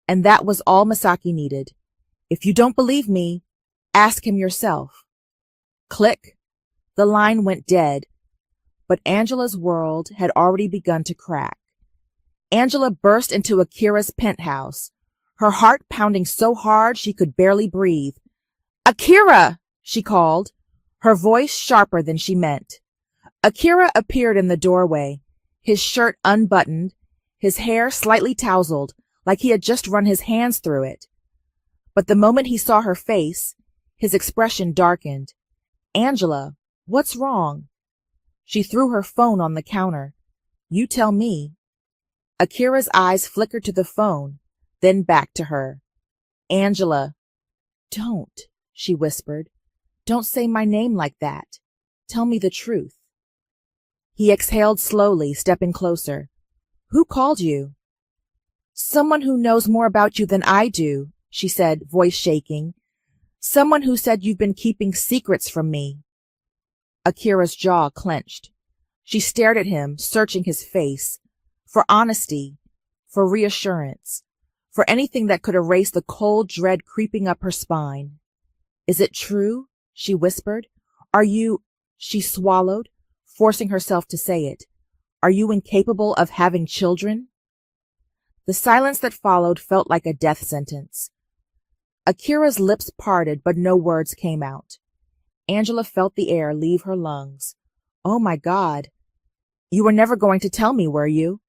and that was all Misaki needed. If you don't believe me, ask him yourself. Click. The line went dead, but Angela's world had already begun to crack. Angela burst into Akira's penthouse, her heart pounding so hard she could barely breathe. "Akira!" she called, her voice sharper than she meant. Akira appeared in the doorway, his shirt unbuttoned, his hair slightly tousled, like he had just run his hands through it. But the moment he saw her face, his expression darkened. "Angela, what's wrong?" She threw her phone on the counter. "You tell me." Akira's eyes flickered to the phone, then back to her. "Angela." "Don't," she whispered. "Don't say my name like that. Tell me the truth." He exhaled slowly, stepping closer. "Who called you?" "Someone who knows more about you than I do," she said, voice shaking. "Someone who said you've been keeping secrets from me." Akira's jaw clenched. She stared at him, searching his face, for honesty, for reassurance, for anything that could erase the cold dread creeping up her spine. "Is it true?" she whispered. "Are you—" She swallowed, forcing herself to say it. "Are you incapable of having children?" The silence that followed felt like a death sentence. Akira's lips parted, but no words came out. Angela felt the air leave her lungs. "Oh my God. You were never going to tell me, were you?"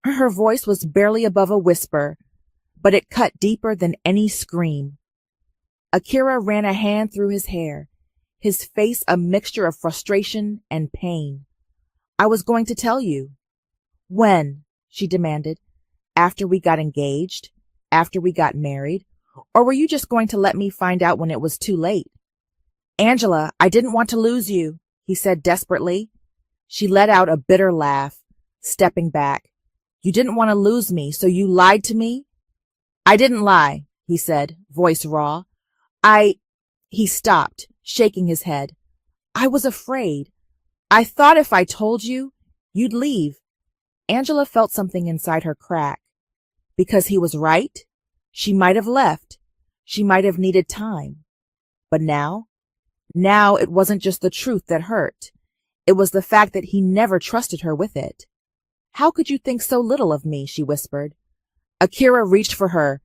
Her voice was barely above a whisper, but it cut deeper than any scream. Akira ran a hand through his hair, his face a mixture of frustration and pain. "I was going to tell you." "When?" she demanded. "After we got engaged? After we got married? Or were you just going to let me find out when it was too late?" "Angela, I didn't want to lose you," he said desperately. She let out a bitter laugh, stepping back. "You didn't want to lose me, so you lied to me?" "I didn't lie," he said, voice raw. He stopped, shaking his head. "I was afraid. I thought if I told you, you'd leave." Angela felt something inside her crack. Because he was right? She might have left. She might have needed time. But now it wasn't just the truth that hurt. It was the fact that he never trusted her with it. "How could you think so little of me?" she whispered. Akira reached for her.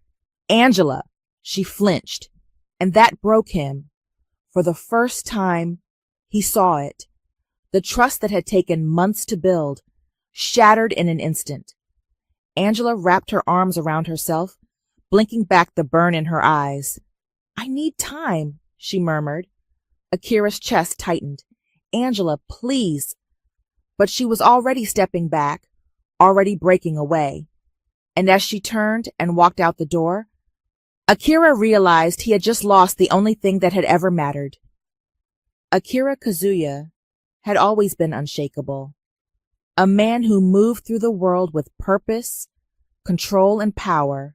"Angela!" She flinched, and that broke him. For the first time, he saw it. The trust that had taken months to build, shattered in an instant. Angela wrapped her arms around herself, blinking back the burn in her eyes. "I need time," she murmured. Akira's chest tightened. "Angela, please." But she was already stepping back, already breaking away. And as she turned and walked out the door, Akira realized he had just lost the only thing that had ever mattered. Akira Kazuya had always been unshakable. A man who moved through the world with purpose, control, and power.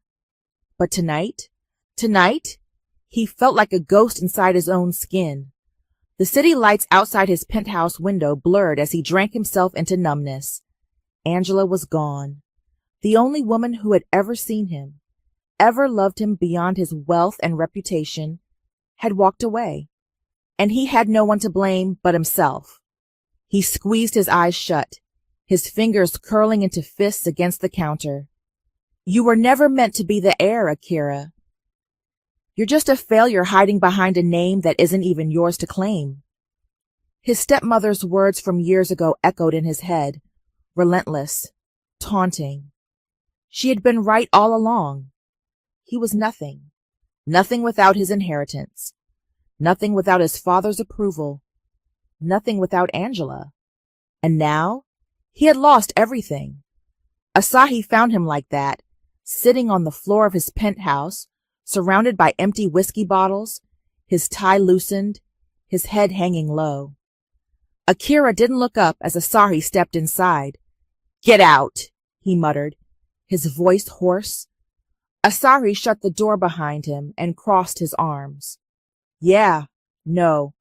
But tonight, he felt like a ghost inside his own skin. The city lights outside his penthouse window blurred as he drank himself into numbness. Angela was gone. The only woman who had ever seen him, ever loved him beyond his wealth and reputation, had walked away. And he had no one to blame but himself. He squeezed his eyes shut, his fingers curling into fists against the counter. "You were never meant to be the heir, Akira. You're just a failure hiding behind a name that isn't even yours to claim." His stepmother's words from years ago echoed in his head, relentless, taunting. She had been right all along. He was nothing. Nothing without his inheritance. Nothing without his father's approval. Nothing without Angela. And now he had lost everything. Asahi found him like that, sitting on the floor of his penthouse, surrounded by empty whiskey bottles, his tie loosened, his head hanging low. Akira didn't look up as Asahi stepped inside. "Get out," he muttered, his voice hoarse. Asahi shut the door behind him and crossed his arms. "Yeah, no,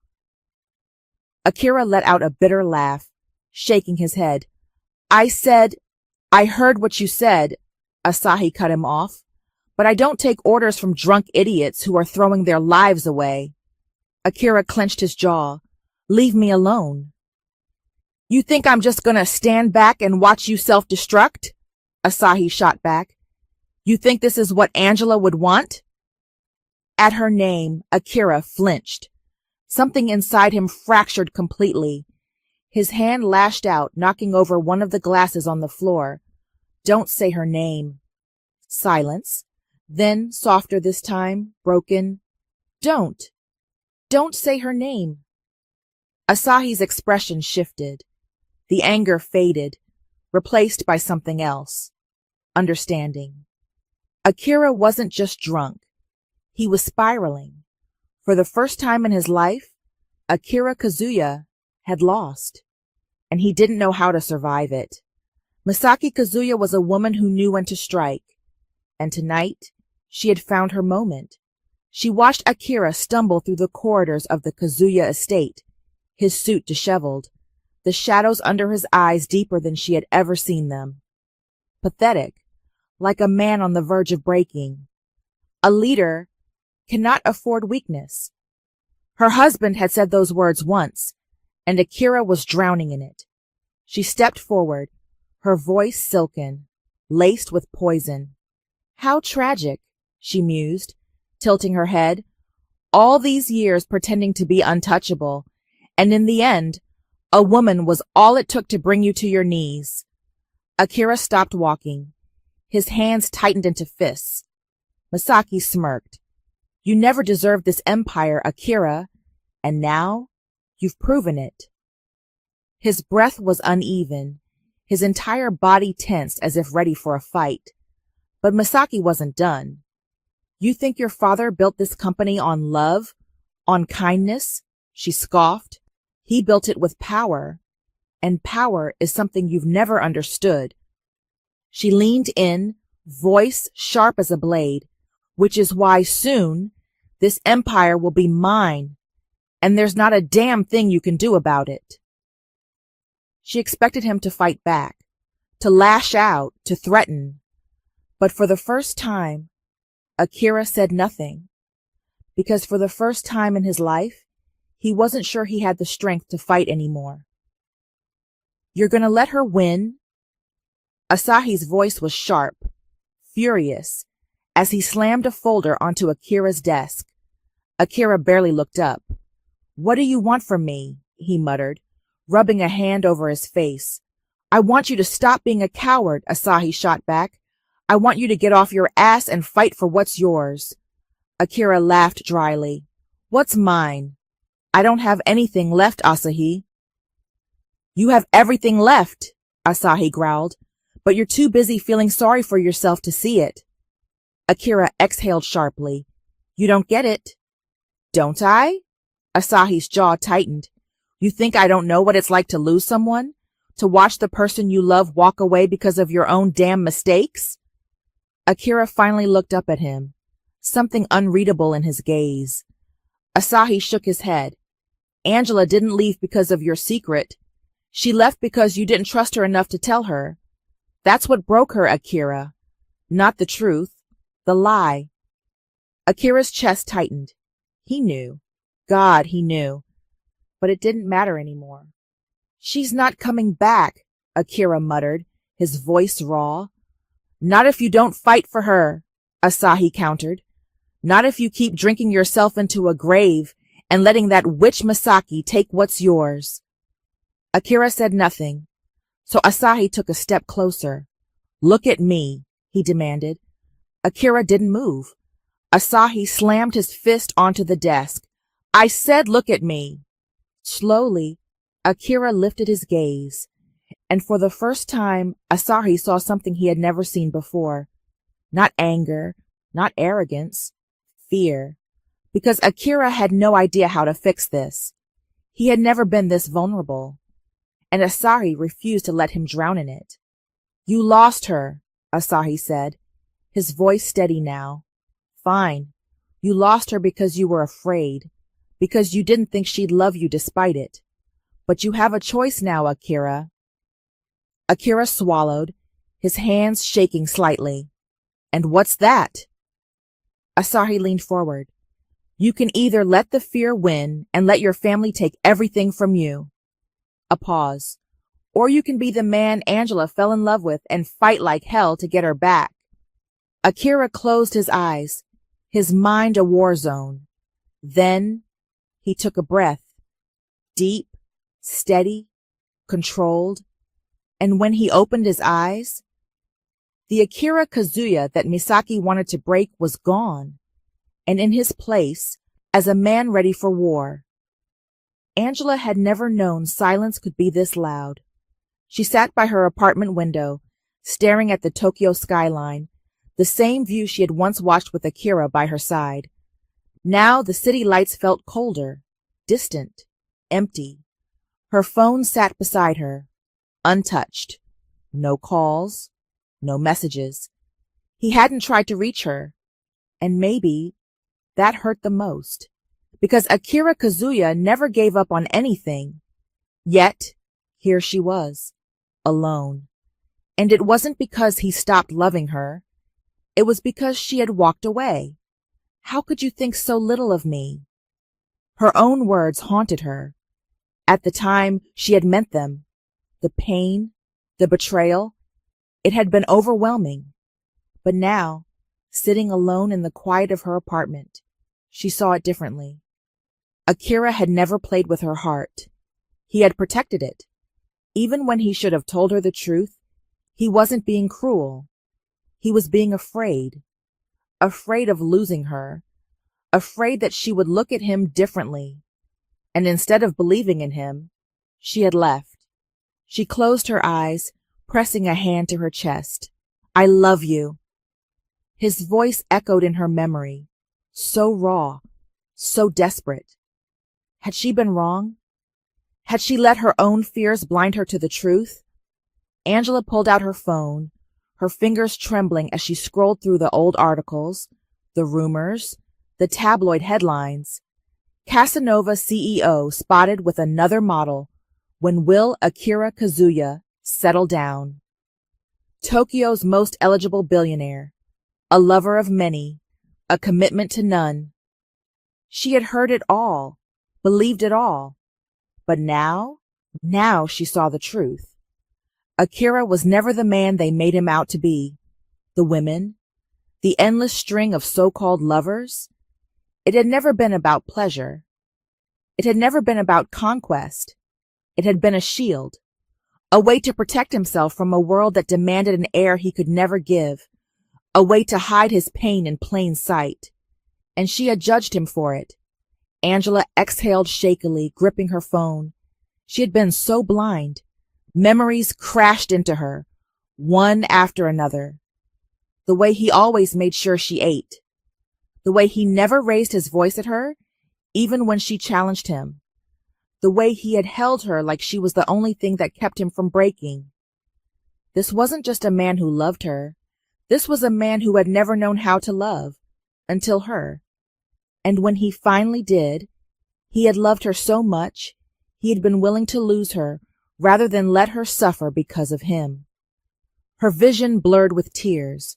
Akira let out a bitter laugh, shaking his head. I heard what you said, Asahi cut him off, but I don't take orders from drunk idiots who are throwing their lives away. Akira clenched his jaw. Leave me alone. You think I'm just gonna stand back and watch you self-destruct? Asahi shot back. You think this is what Angela would want? At her name, Akira flinched. Something inside him fractured completely. His hand lashed out, knocking over one of the glasses on the floor. Don't say her name. Silence. Then, softer this time, broken. Don't say her name. Asahi's expression shifted. The anger faded, replaced by something else. Understanding. Akira wasn't just drunk. He was spiraling. For the first time in his life, Akira Kazuya had lost, and he didn't know how to survive it. Misaki Kazuya was a woman who knew when to strike, and tonight she had found her moment. She watched Akira stumble through the corridors of the Kazuya estate, his suit disheveled, the shadows under his eyes deeper than she had ever seen them. Pathetic, like a man on the verge of breaking. A leader cannot afford weakness. Her husband had said those words once, and Akira was drowning in it. She stepped forward, her voice silken, laced with poison. How tragic, she mused, tilting her head. All these years pretending to be untouchable, and in the end, a woman was all it took to bring you to your knees. Akira stopped walking. His hands tightened into fists. Misaki smirked. You never deserved this empire, Akira, and now you've proven it. His breath was uneven, his entire body tensed as if ready for a fight. But Misaki wasn't done. You think your father built this company on love, on kindness? She scoffed. He built it with power, and power is something you've never understood. She leaned in, voice sharp as a blade, which is why soon this empire will be mine, and there's not a damn thing you can do about it. She expected him to fight back, to lash out, to threaten. But for the first time, Akira said nothing, because for the first time in his life, he wasn't sure he had the strength to fight anymore. You're gonna let her win? Asahi's voice was sharp, furious, as he slammed a folder onto Akira's desk. Akira barely looked up. What do you want from me? He muttered, rubbing a hand over his face. I want you to stop being a coward, Asahi shot back. I want you to get off your ass and fight for what's yours. Akira laughed dryly. What's mine? I don't have anything left, Asahi. You have everything left, Asahi growled, but you're too busy feeling sorry for yourself to see it. Akira exhaled sharply. You don't get it. Don't I? Asahi's jaw tightened. You think I don't know what it's like to lose someone? To watch the person you love walk away because of your own damn mistakes? Akira finally looked up at him, something unreadable in his gaze. Asahi shook his head. Angela didn't leave because of your secret. She left because you didn't trust her enough to tell her. That's what broke her, Akira. Not the truth, the lie. Akira's chest tightened. He knew. God, he knew. But it didn't matter anymore. She's not coming back, Akira muttered, his voice raw. Not if you don't fight for her, Asahi countered. Not if you keep drinking yourself into a grave and letting that witch Misaki take what's yours. Akira said nothing, so Asahi took a step closer. Look at me, he demanded. Akira didn't move. Asahi slammed his fist onto the desk. I said look at me. Slowly, Akira lifted his gaze, and for the first time, Asahi saw something he had never seen before. Not anger, not arrogance, fear. Because Akira had no idea how to fix this. He had never been this vulnerable, and Asahi refused to let him drown in it. You lost her, Asahi said, his voice steady now. Fine. You lost her because you were afraid, because you didn't think she'd love you despite it. But you have a choice now, Akira. Akira swallowed, his hands shaking slightly. And what's that? Asahi leaned forward. You can either let the fear win and let your family take everything from you. A pause. Or you can be the man Angela fell in love with and fight like hell to get her back. Akira closed his eyes, his mind a war zone. Then he took a breath. Deep, steady, controlled. And when he opened his eyes, the Akira Kazuya that Misaki wanted to break was gone, and in his place, as a man ready for war. Angela had never known silence could be this loud. She sat by her apartment window, staring at the Tokyo skyline, the same view she had once watched with Akira by her side. Now the city lights felt colder, distant, empty. Her phone sat beside her, untouched. No calls, no messages. He hadn't tried to reach her, and maybe that hurt the most, because Akira Kazuya never gave up on anything. Yet, here she was, alone. And it wasn't because he stopped loving her. It was because she had walked away. How could you think so little of me? Her own words haunted her. At the time, she had meant them. The pain, the betrayal, it had been overwhelming. But now, sitting alone in the quiet of her apartment, she saw it differently. Akira had never played with her heart. He had protected it. Even when he should have told her the truth, he wasn't being cruel. He was being afraid. Afraid of losing her. Afraid that she would look at him differently. And instead of believing in him, she had left. She closed her eyes, pressing a hand to her chest. I love you. His voice echoed in her memory, so raw, so desperate. Had she been wrong? Had she let her own fears blind her to the truth? Angela pulled out her phone, her fingers trembling as she scrolled through the old articles, the rumors, the tabloid headlines. Casanova CEO spotted with another model. When will Akira Kazuya settle down? Tokyo's most eligible billionaire, a lover of many, a commitment to none. She had heard it all, believed it all. But now she saw the truth. Akira was never the man they made him out to be. The women, the endless string of so-called lovers, it had never been about pleasure. It had never been about conquest. It had been a shield, a way to protect himself from a world that demanded an heir he could never give, a way to hide his pain in plain sight. And she had judged him for it. Angela exhaled shakily, gripping her phone. She had been so blind. Memories crashed into her, one after another. The way he always made sure she ate. The way he never raised his voice at her, even when she challenged him. The way he had held her like she was the only thing that kept him from breaking. This wasn't just a man who loved her. This was a man who had never known how to love, until her. And when he finally did, he had loved her so much, he had been willing to lose her rather than let her suffer because of him. Her vision blurred with tears.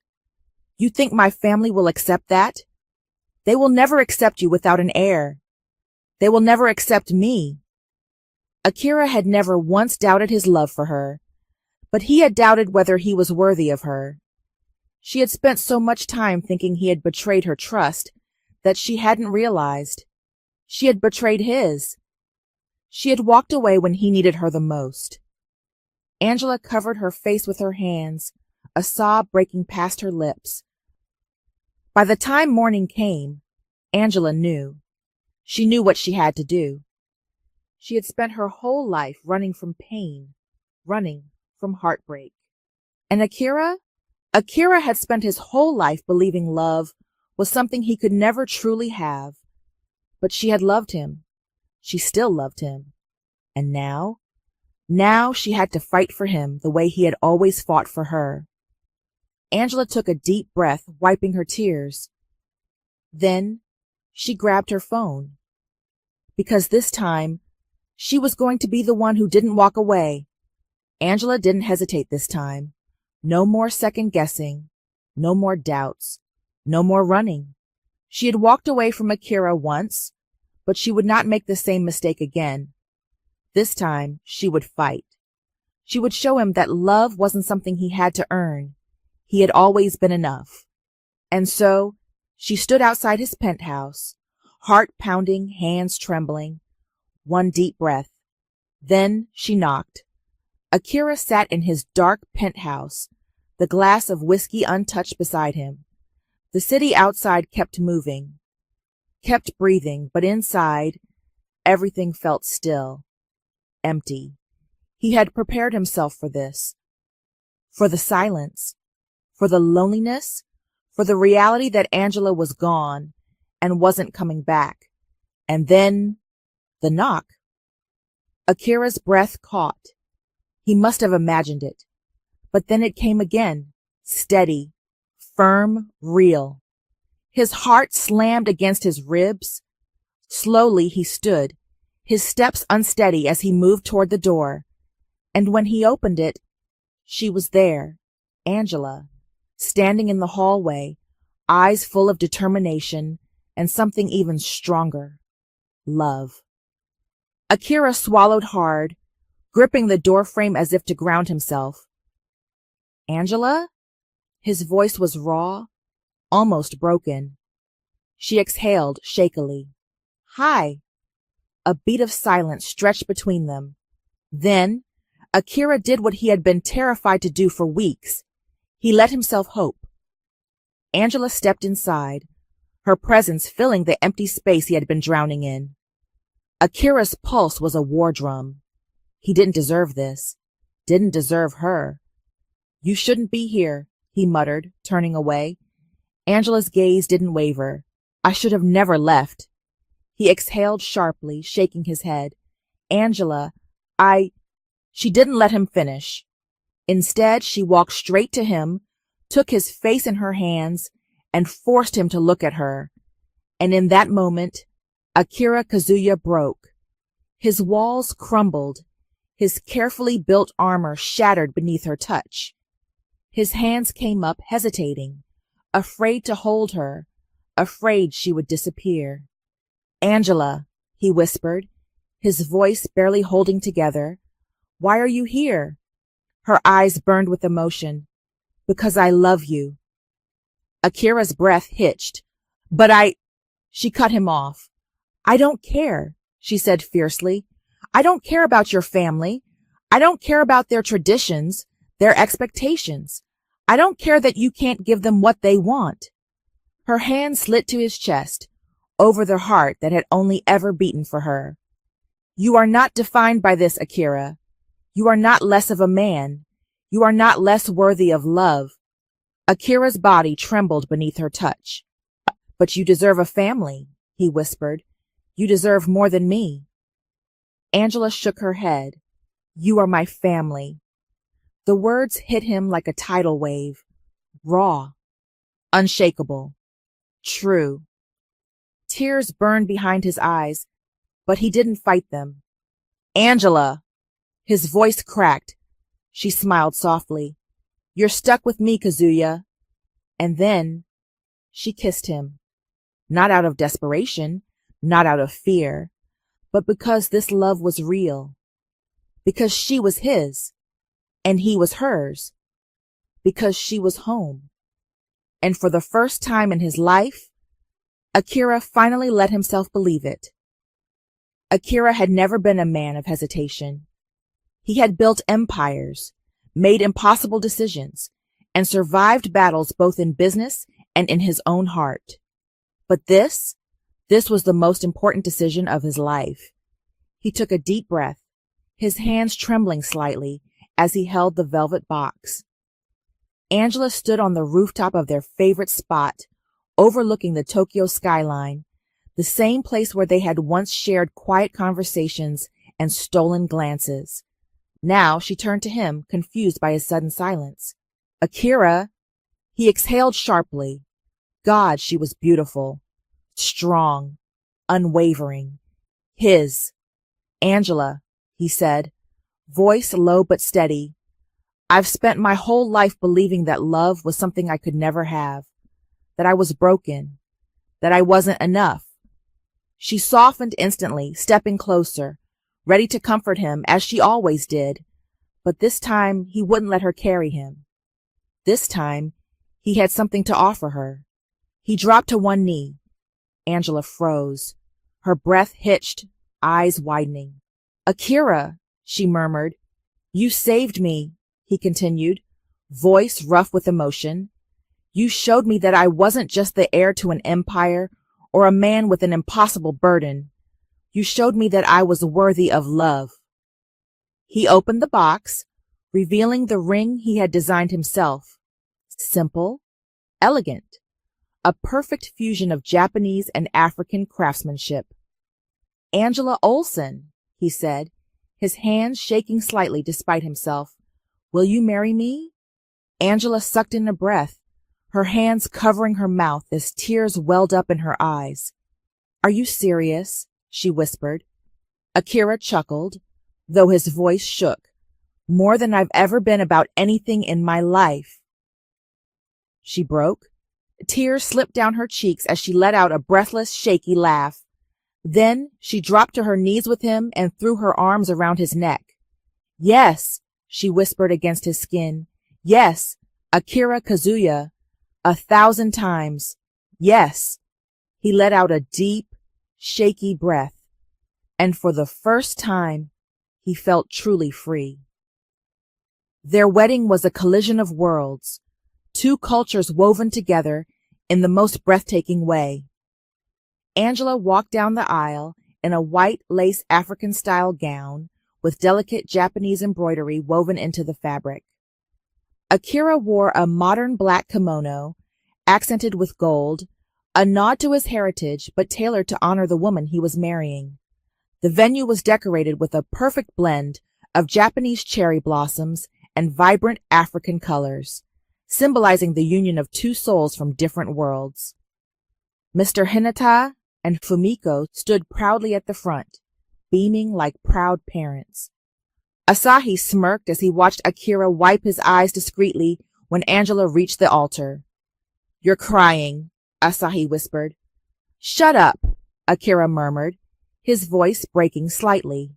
You think my family will accept that? They will never accept you without an heir. They will never accept me. Akira had never once doubted his love for her, but he had doubted whether he was worthy of her. She had spent so much time thinking he had betrayed her trust that she hadn't realized. She had betrayed his. She had walked away when he needed her the most. Angela covered her face with her hands, a sob breaking past her lips. By the time morning came, Angela knew. She knew what she had to do. She had spent her whole life running from pain, running from heartbreak. And Akira had spent his whole life believing love was something he could never truly have. But she had loved him. She still loved him. And now she had to fight for him the way he had always fought for her. Angela took a deep breath, wiping her tears. Then she grabbed her phone. Because this time, She was going to be the one who didn't walk away. Angela didn't hesitate this time. No more second-guessing. No more doubts. No more running. She had walked away from Akira once, but she would not make the same mistake again. This time, she would fight. She would show him that love wasn't something he had to earn. He had always been enough. And so, she stood outside his penthouse, heart pounding, hands trembling. One deep breath. Then she knocked. Akira sat in his dark penthouse, the glass of whiskey untouched beside him. The city outside kept moving, kept breathing, but inside, everything felt still, empty. He had prepared himself for this, for the silence, for the loneliness, for the reality that Angela was gone and wasn't coming back. And then the knock. Akira's breath caught. He must have imagined it. But then it came again, steady, firm, real. His heart slammed against his ribs. Slowly he stood, his steps unsteady as he moved toward the door. And when he opened it, she was there, Angela, standing in the hallway, eyes full of determination and something even stronger, love. Akira swallowed hard, gripping the doorframe as if to ground himself. Angela? His voice was raw, almost broken. She exhaled shakily. Hi. A beat of silence stretched between them. Then, Akira did what he had been terrified to do for weeks. He let himself hope. Angela stepped inside, her presence filling the empty space he had been drowning in. Akira's pulse was a war drum. He didn't deserve this, didn't deserve her. You shouldn't be here, he muttered, turning away. Angela's gaze didn't waver. I should have never left. He exhaled sharply, shaking his head. Angela, She didn't let him finish. Instead, she walked straight to him, took his face in her hands, and forced him to look at her. And in that moment, Akira Kazuya broke. His walls crumbled, his carefully built armor shattered beneath her touch. His hands came up, hesitating, afraid to hold her, afraid she would disappear. Angela, he whispered, his voice barely holding together. Why are you here? Her eyes burned with emotion. Because I love you. Akira's breath hitched. But She cut him off. I don't care, she said fiercely. I don't care about your family. I don't care about their traditions, their expectations. I don't care that you can't give them what they want. Her hand slid to his chest, over the heart that had only ever beaten for her. You are not defined by this, Akira. You are not less of a man. You are not less worthy of love. Akira's body trembled beneath her touch. But you deserve a family, he whispered. You deserve more than me. Angela shook her head. You are my family. The words hit him like a tidal wave. Raw. Unshakable. True. Tears burned behind his eyes, but he didn't fight them. Angela! His voice cracked. She smiled softly. You're stuck with me, Kazuya. And then she kissed him. Not out of desperation, not out of fear, but because this love was real. Because she was his, and he was hers. Because she was home. And for the first time in his life, Akira finally let himself believe it. Akira had never been a man of hesitation. He had built empires, made impossible decisions, and survived battles both in business and in his own heart. But this was the most important decision of his life. He took a deep breath, his hands trembling slightly as he held the velvet box. Angela stood on the rooftop of their favorite spot, overlooking the Tokyo skyline, the same place where they had once shared quiet conversations and stolen glances. Now she turned to him, confused by his sudden silence. Akira! He exhaled sharply. God, she was beautiful, strong, unwavering. His. Angela, he said, voice low but steady, I've spent my whole life believing that love was something I could never have, that I was broken, that I wasn't enough. She softened instantly, stepping closer, ready to comfort him as she always did, but this time he wouldn't let her carry him. This time he had something to offer her. He dropped to one knee. Angela froze, her breath hitched, eyes widening. Akira, she murmured. You saved me, he continued, voice rough with emotion. You showed me that I wasn't just the heir to an empire or a man with an impossible burden. You showed me that I was worthy of love. He opened the box, revealing the ring he had designed himself. Simple, elegant, a perfect fusion of Japanese and African craftsmanship. Angela Olsen, he said, his hands shaking slightly despite himself. Will you marry me? Angela sucked in a breath, her hands covering her mouth as tears welled up in her eyes. Are you serious? She whispered. Akira chuckled, though his voice shook. More than I've ever been about anything in my life. She broke. Tears slipped down her cheeks as she let out a breathless, shaky laugh. Then she dropped to her knees with him and threw her arms around his neck. Yes, she whispered against his skin. Yes, Akira Kazuya. 1,000 times. Yes. He let out a deep, shaky breath, and for the first time, he felt truly free. Their wedding was a collision of worlds, two cultures woven together in the most breathtaking way. Angela walked down the aisle in a white lace African-style gown with delicate Japanese embroidery woven into the fabric. Akira wore a modern black kimono, accented with gold, a nod to his heritage but tailored to honor the woman he was marrying. The venue was decorated with a perfect blend of Japanese cherry blossoms and vibrant African colors, symbolizing the union of two souls from different worlds. Mr. Hinata and Fumiko stood proudly at the front, beaming like proud parents. Asahi smirked as he watched Akira wipe his eyes discreetly when Angela reached the altar. You're crying, Asahi whispered. Shut up, Akira murmured, his voice breaking slightly.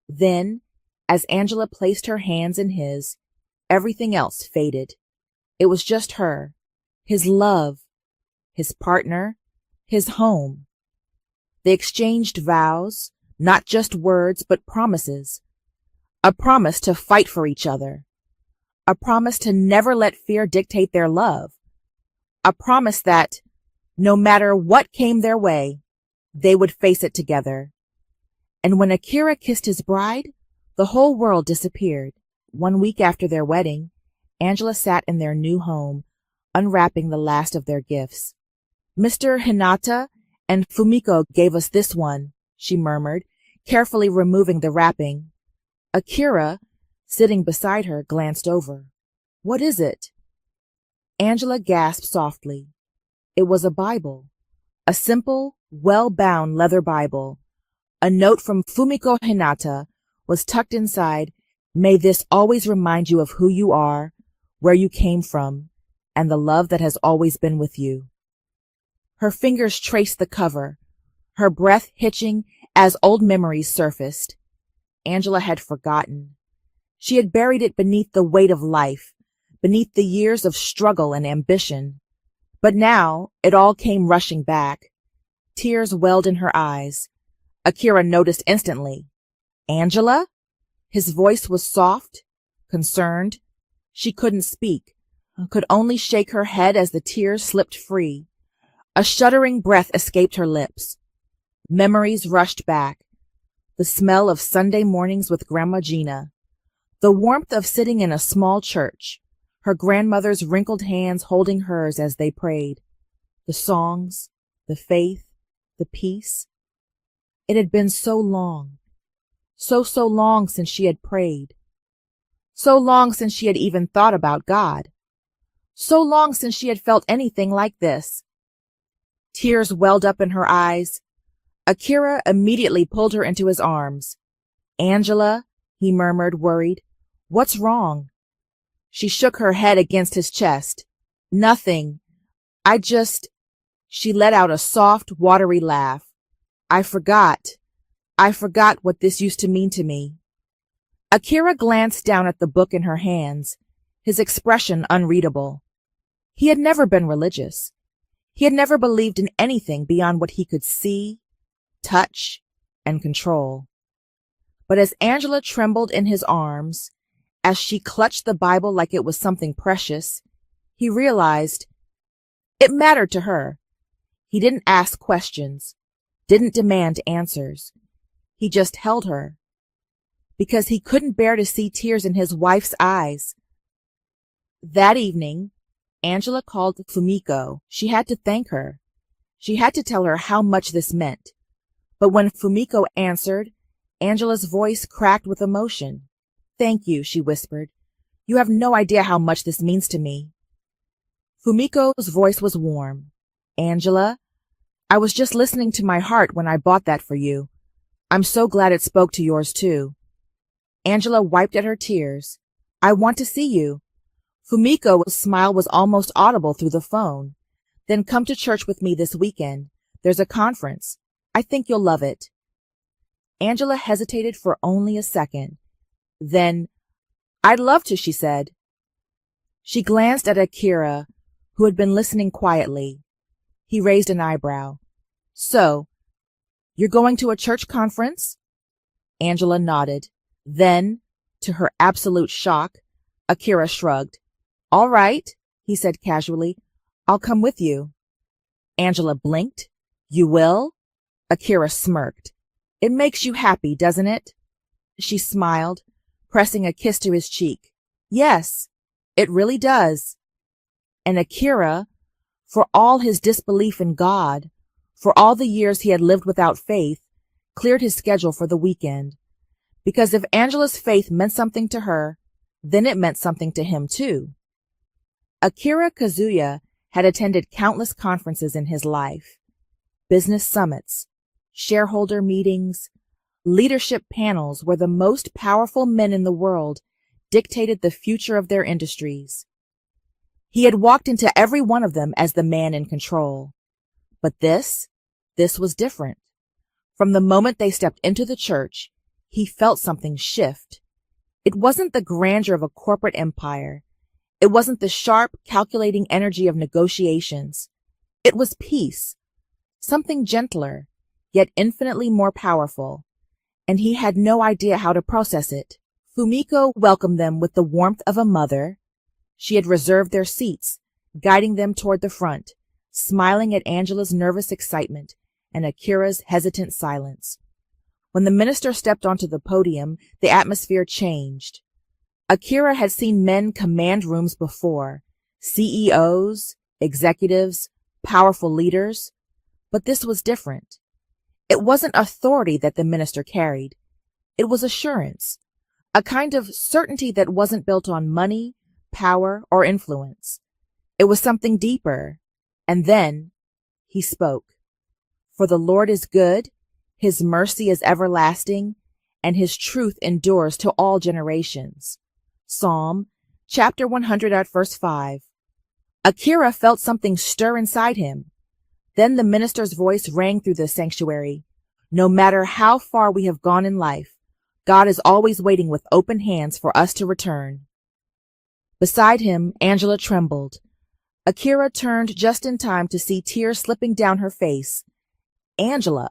Then, as Angela placed her hands in his, everything else faded. It was just her, his love, his partner, his home. They exchanged vows, not just words but promises. A promise to fight for each other. A promise to never let fear dictate their love. A promise that, no matter what came their way, they would face it together. And when Akira kissed his bride, the whole world disappeared. 1 week after their wedding, Angela sat in their new home, unwrapping the last of their gifts. Mr. Hinata and Fumiko gave us this one, she murmured, carefully removing the wrapping. Akira, sitting beside her, glanced over. What is it? Angela gasped softly. It was a Bible, a simple, well-bound leather Bible. A note from Fumiko Hinata was tucked inside. May this always remind you of who you are, where you came from, and the love that has always been with you. Her fingers traced the cover, her breath hitching as old memories surfaced. Angela had forgotten. She had buried it beneath the weight of life, beneath the years of struggle and ambition. But now it all came rushing back. Tears welled in her eyes. Akira noticed instantly. Angela? His voice was soft, concerned. She couldn't speak, could only shake her head as the tears slipped free. A shuddering breath escaped her lips. Memories rushed back. The smell of Sunday mornings with Grandma Gina. The warmth of sitting in a small church, her grandmother's wrinkled hands holding hers as they prayed. The songs, the faith, the peace. It had been so long. So long since she had prayed. So long since she had even thought about God. So long since she had felt anything like this. Tears welled up in her eyes. Akira immediately pulled her into his arms. Angela, he murmured, worried. What's wrong? She shook her head against his chest. Nothing. She let out a soft, watery laugh. I forgot what this used to mean to me. Akira glanced down at the book in her hands, his expression unreadable. He had never been religious. He had never believed in anything beyond what he could see, touch, and control. But as Angela trembled in his arms, as she clutched the Bible like it was something precious, he realized it mattered to her. He didn't ask questions, didn't demand answers. He just held her, because he couldn't bear to see tears in his wife's eyes. That evening, Angela called Fumiko. She had to thank her. She had to tell her how much this meant. But when Fumiko answered, Angela's voice cracked with emotion. Thank you, she whispered. You have no idea how much this means to me. Fumiko's voice was warm. Angela, I was just listening to my heart when I bought that for you. I'm so glad it spoke to yours too. Angela wiped at her tears. I want to see you. Fumiko's smile was almost audible through the phone. Then come to church with me this weekend. There's a conference. I think you'll love it. Angela hesitated for only a second. Then, I'd love to, she said. She glanced at Akira, who had been listening quietly. He raised an eyebrow. So, you're going to a church conference? Angela nodded. Then, to her absolute shock, Akira shrugged. All right, he said casually. I'll come with you. Angela blinked. You will? Akira smirked. It makes you happy, doesn't it? She smiled, pressing a kiss to his cheek. Yes, it really does. And Akira, for all his disbelief in God, for all the years he had lived without faith, cleared his schedule for the weekend. Because if Angela's faith meant something to her, then it meant something to him too. Akira Kazuya had attended countless conferences in his life. Business summits, shareholder meetings, leadership panels where the most powerful men in the world dictated the future of their industries. He had walked into every one of them as the man in control. But this was different. From the moment they stepped into the church, he felt something shift. It wasn't the grandeur of a corporate empire. It wasn't the sharp, calculating energy of negotiations. It was peace, something gentler, yet infinitely more powerful, and he had no idea how to process it. Fumiko welcomed them with the warmth of a mother. She had reserved their seats, guiding them toward the front, smiling at Angela's nervous excitement and Akira's hesitant silence. When the minister stepped onto the podium, the atmosphere changed. Akira had seen men command rooms before, CEOs, executives, powerful leaders, but this was different. It wasn't authority that the minister carried. It was assurance, a kind of certainty that wasn't built on money, power, or influence. It was something deeper. And then he spoke. For the Lord is good, his mercy is everlasting, and his truth endures to all generations. Psalm, chapter 100 at verse 5. Akira felt something stir inside him. Then the minister's voice rang through the sanctuary. No matter how far we have gone in life, God is always waiting with open hands for us to return. Beside him, Angela trembled. Akira turned just in time to see tears slipping down her face. Angela!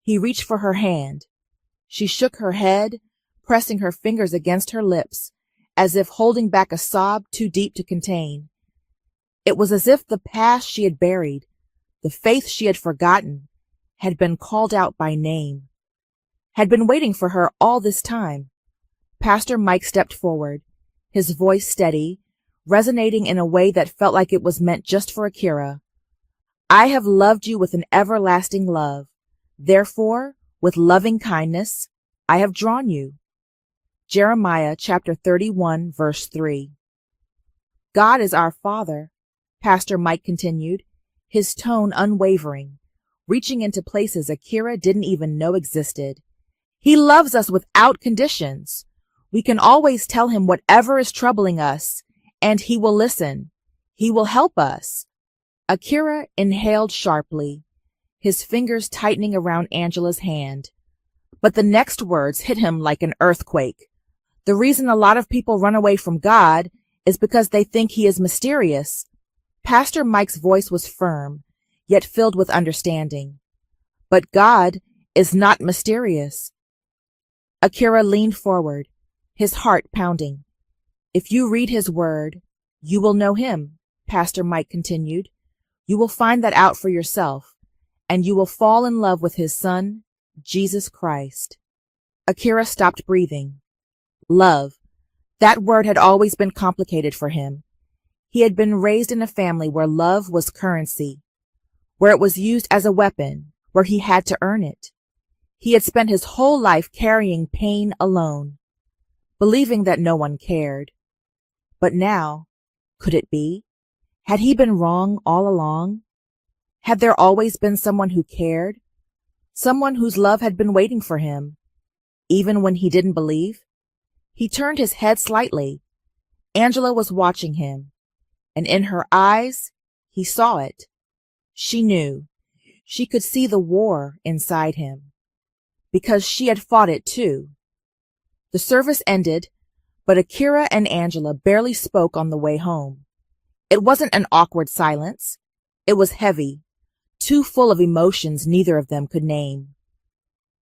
He reached for her hand. She shook her head, pressing her fingers against her lips, as if holding back a sob too deep to contain. It was as if the past she had buried, the faith she had forgotten, had been called out by name, had been waiting for her all this time. Pastor Mike stepped forward, his voice steady, resonating in a way that felt like it was meant just for Akira. I have loved you with an everlasting love. Therefore, with loving kindness, I have drawn you. Jeremiah chapter 31, verse 3. God is our Father, Pastor Mike continued, his tone unwavering, reaching into places Akira didn't even know existed. He loves us without conditions. We can always tell him whatever is troubling us, and he will listen. He will help us. Akira inhaled sharply, his fingers tightening around Angela's hand. But the next words hit him like an earthquake. The reason a lot of people run away from God is because they think he is mysterious. Pastor Mike's voice was firm, yet filled with understanding. But God is not mysterious. Akira leaned forward, his heart pounding. If you read his word, you will know him, Pastor Mike continued. You will find that out for yourself, and you will fall in love with his son, Jesus Christ. Akira stopped breathing. Love. That word had always been complicated for him. He had been raised in a family where love was currency, where it was used as a weapon, where he had to earn it. He had spent his whole life carrying pain alone, believing that no one cared. But now, could it be? Had he been wrong all along? Had there always been someone who cared? Someone whose love had been waiting for him, even when he didn't believe? He turned his head slightly. Angela was watching him, and in her eyes, he saw it. She knew. She could see the war inside him, because she had fought it too. The service ended, but Akira and Angela barely spoke on the way home. It wasn't an awkward silence. It was heavy, too full of emotions neither of them could name.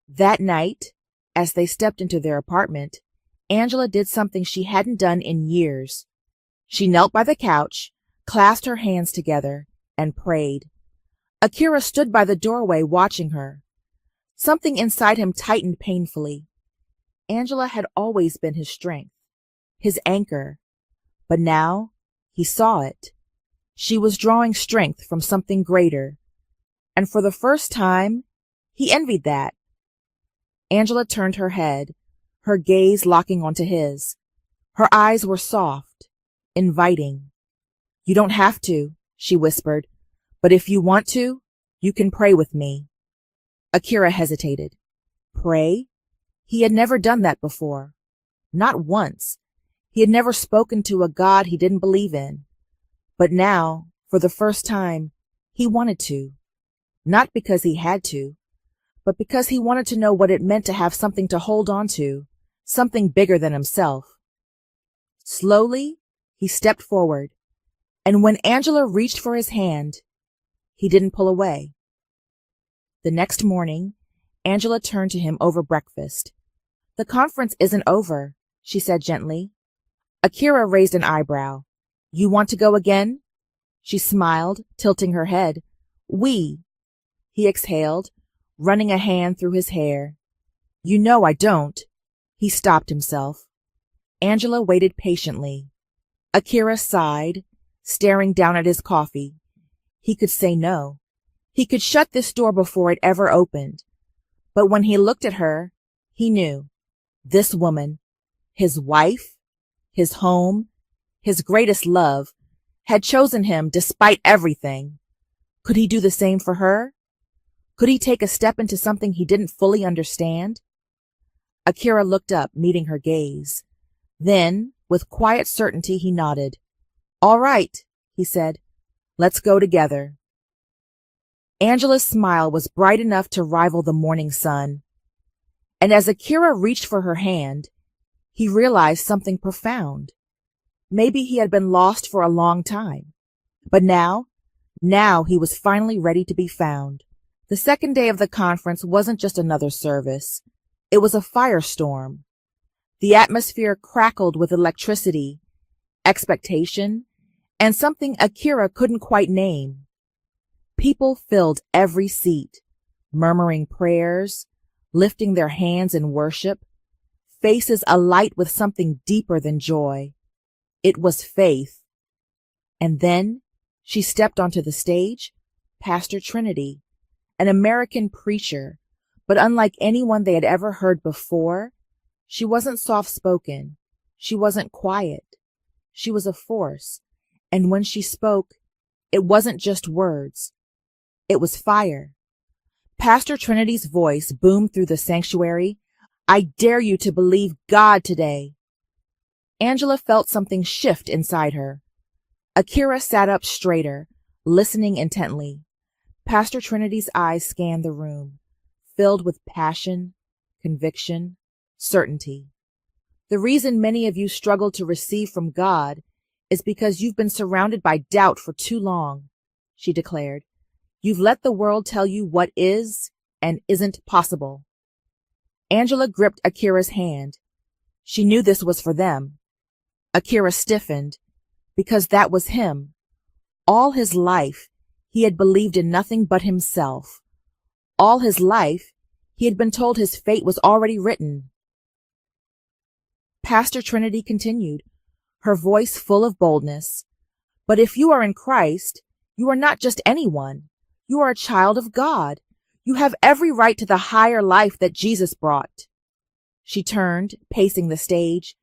That night, as they stepped into their apartment, Angela did something she hadn't done in years. She knelt by the couch, clasped her hands together, and prayed. Akira stood by the doorway watching her. Something inside him tightened painfully. Angela had always been his strength, his anchor, but now he saw it. She was drawing strength from something greater, and for the first time, he envied that. Angela turned her head, her gaze locking onto his. Her eyes were soft, inviting. You don't have to, she whispered, but if you want to, you can pray with me. Akira hesitated. Pray? He had never done that before. Not once. He had never spoken to a God he didn't believe in. But now, for the first time, he wanted to. Not because he had to, but because he wanted to know what it meant to have something to hold on to, something bigger than himself. Slowly, he stepped forward, and when Angela reached for his hand, he didn't pull away. The next morning, Angela turned to him over breakfast. The conference isn't over, she said gently. Akira raised an eyebrow. You want to go again? She smiled, tilting her head. We. He exhaled, running a hand through his hair. You know I don't. He stopped himself. Angela waited patiently. Akira sighed, staring down at his coffee. He could say no. He could shut this door before it ever opened. But when he looked at her, he knew. This woman, his wife, his home, his greatest love, had chosen him despite everything. Could he do the same for her? Could he take a step into something he didn't fully understand? Akira looked up, meeting her gaze. Then, with quiet certainty, he nodded. All right, he said. Let's go together. Angela's smile was bright enough to rival the morning sun. And as Akira reached for her hand, he realized something profound. Maybe he had been lost for a long time. But now he was finally ready to be found. The second day of the conference wasn't just another service. It was a firestorm. The atmosphere crackled with electricity, expectation, and something Akira couldn't quite name. People filled every seat, murmuring prayers, lifting their hands in worship, faces alight with something deeper than joy. It was faith. And then she stepped onto the stage, Pastor Trinity, an American preacher, but unlike anyone they had ever heard before, she wasn't soft-spoken. She wasn't quiet. She was a force, and when she spoke, it wasn't just words. It was fire. Pastor Trinity's voice boomed through the sanctuary, I dare you to believe God today." Angela felt something shift inside her. Akira sat up straighter, listening intently. Pastor Trinity's eyes scanned the room, filled with passion, conviction, certainty. "The reason many of you struggle to receive from God is because you've been surrounded by doubt for too long," she declared. "You've let the world tell you what is and isn't possible." Angela gripped Akira's hand. She knew this was for them. Akira stiffened, because that was him. All his life, he had believed in nothing but himself. All his life, he had been told his fate was already written. Pastor Trinity continued, her voice full of boldness. "But if you are in Christ, you are not just anyone. You are a child of God. You have every right to the higher life that Jesus brought." She turned, pacing the stage.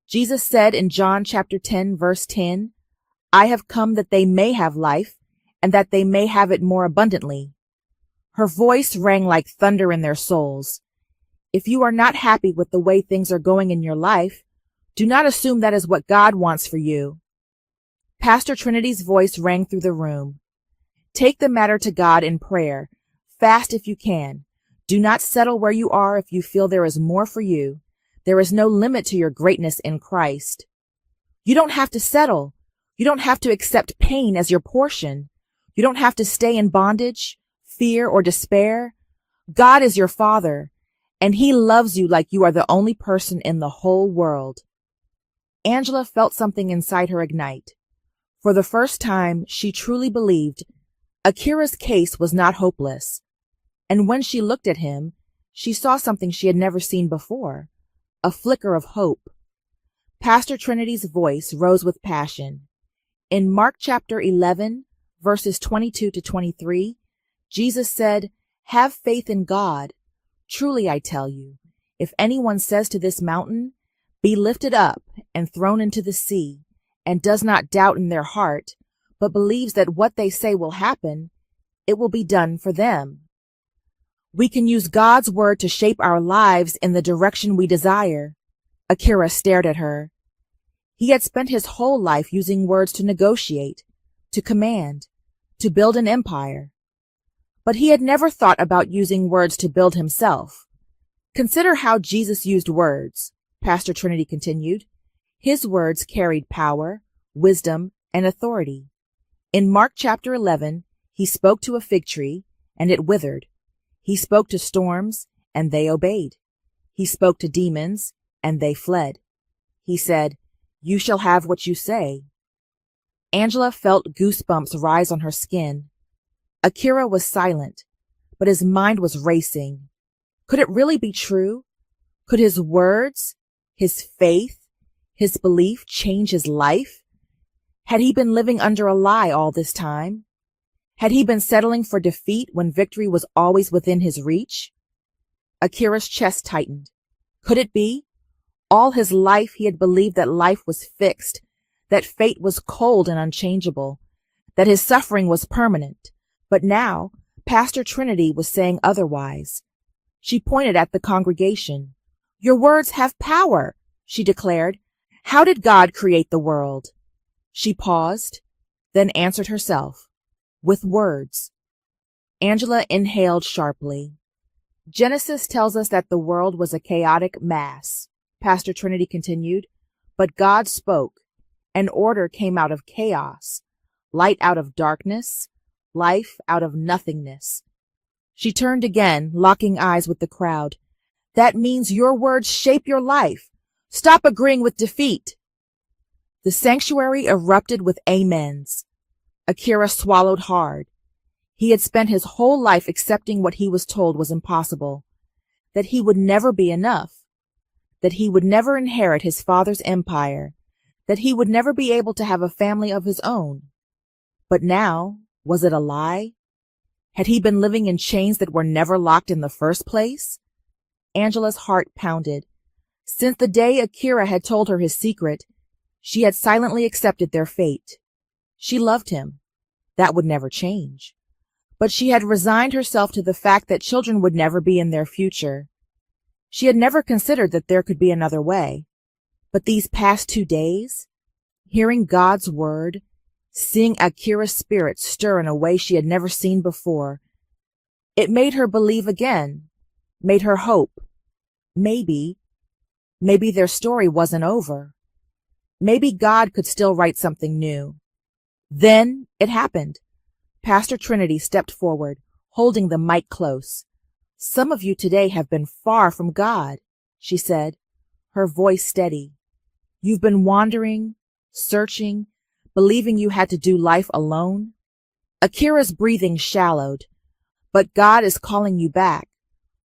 Jesus said in John chapter 10, verse 10, "I have come that they may have life, and that they may have it more abundantly." Her voice rang like thunder in their souls. If you are not happy with the way things are going in your life, do not assume that is what God wants for you. Pastor Trinity's voice rang through the room. Take the matter to God in prayer. Fast if you can. Do not settle where you are if you feel there is more for you. There is no limit to your greatness in Christ. You don't have to settle. You don't have to accept pain as your portion. You don't have to stay in bondage, fear, or despair. God is your Father, and He loves you like you are the only person in the whole world. Angela felt something inside her ignite. For the first time, she truly believed Akira's case was not hopeless. And when she looked at him, she saw something she had never seen before, a flicker of hope. Pastor Trinity's voice rose with passion. In Mark chapter 11, verses 22 to 23, Jesus said, "Have faith in God. Truly I tell you, if anyone says to this mountain, 'Be lifted up and thrown into the sea,' and does not doubt in their heart, but believes that what they say will happen, it will be done for them." We can use God's word to shape our lives in the direction we desire. Akira stared at her. He had spent his whole life using words to negotiate, to command, to build an empire. But he had never thought about using words to build himself. Consider how Jesus used words, Pastor Trinity continued. His words carried power, wisdom, and authority. In Mark chapter 11, he spoke to a fig tree, and it withered. He spoke to storms, and they obeyed. He spoke to demons, and they fled. He said, "You shall have what you say." Angela felt goosebumps rise on her skin. Akira was silent, but his mind was racing. Could it really be true? Could his words, his faith, his belief change his life? Had he been living under a lie all this time? Had he been settling for defeat when victory was always within his reach? Akira's chest tightened. Could it be? All his life he had believed that life was fixed, that fate was cold and unchangeable, that his suffering was permanent. But now, Pastor Trinity was saying otherwise. She pointed at the congregation. "Your words have power," she declared. "How did God create the world?" She paused, then answered herself. With words. Angela inhaled sharply. Genesis tells us that the world was a chaotic mass, Pastor Trinity continued, but God spoke, and order came out of chaos, light out of darkness, life out of nothingness. She turned again, locking eyes with the crowd. "That means your words shape your life. Stop agreeing with defeat." The sanctuary erupted with amens. Akira swallowed hard. He had spent his whole life accepting what he was told was impossible, that he would never be enough, that he would never inherit his father's empire, that he would never be able to have a family of his own. But now, was it a lie? Had he been living in chains that were never locked in the first place? Angela's heart pounded. Since the day Akira had told her his secret, she had silently accepted their fate. She loved him. That would never change. But she had resigned herself to the fact that children would never be in their future. She had never considered that there could be another way. But these past 2 days, hearing God's word, seeing Akira's spirit stir in a way she had never seen before, it made her believe again, made her hope. Maybe their story wasn't over. Maybe God could still write something new. Then it happened. Pastor Trinity stepped forward, holding the mic close. "Some of you today have been far from God," she said, her voice steady. "You've been wandering, searching, believing you had to do life alone." Akira's breathing shallowed. "But God is calling you back,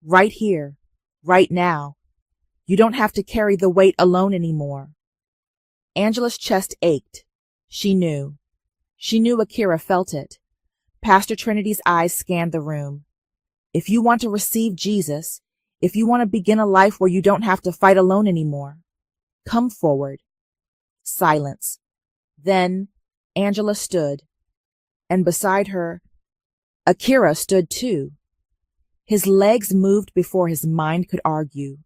right here, right now. You don't have to carry the weight alone anymore." Angela's chest ached. She knew. She knew Akira felt it. Pastor Trinity's eyes scanned the room. "If you want to receive Jesus, if you want to begin a life where you don't have to fight alone anymore, come forward." Silence. Then Angela stood, and beside her, Akira stood too. His legs moved before his mind could argue.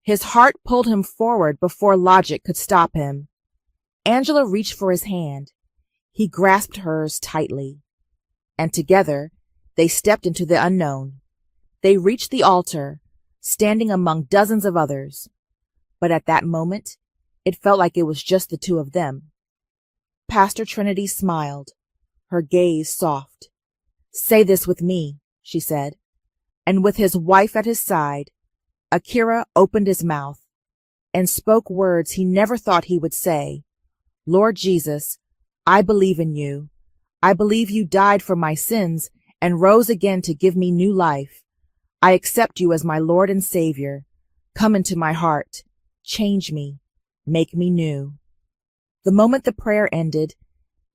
His heart pulled him forward before logic could stop him. Angela reached for his hand. He grasped hers tightly, and together they stepped into the unknown. They reached the altar, standing among dozens of others. But at that moment, it felt like it was just the two of them. Pastor Trinity smiled, her gaze soft. "Say this with me," she said. And with his wife at his side, Akira opened his mouth and spoke words he never thought he would say. "Lord Jesus, I believe in you. I believe you died for my sins and rose again to give me new life. I accept you as my Lord and Savior. Come into my heart. Change me. Make me new." The moment the prayer ended,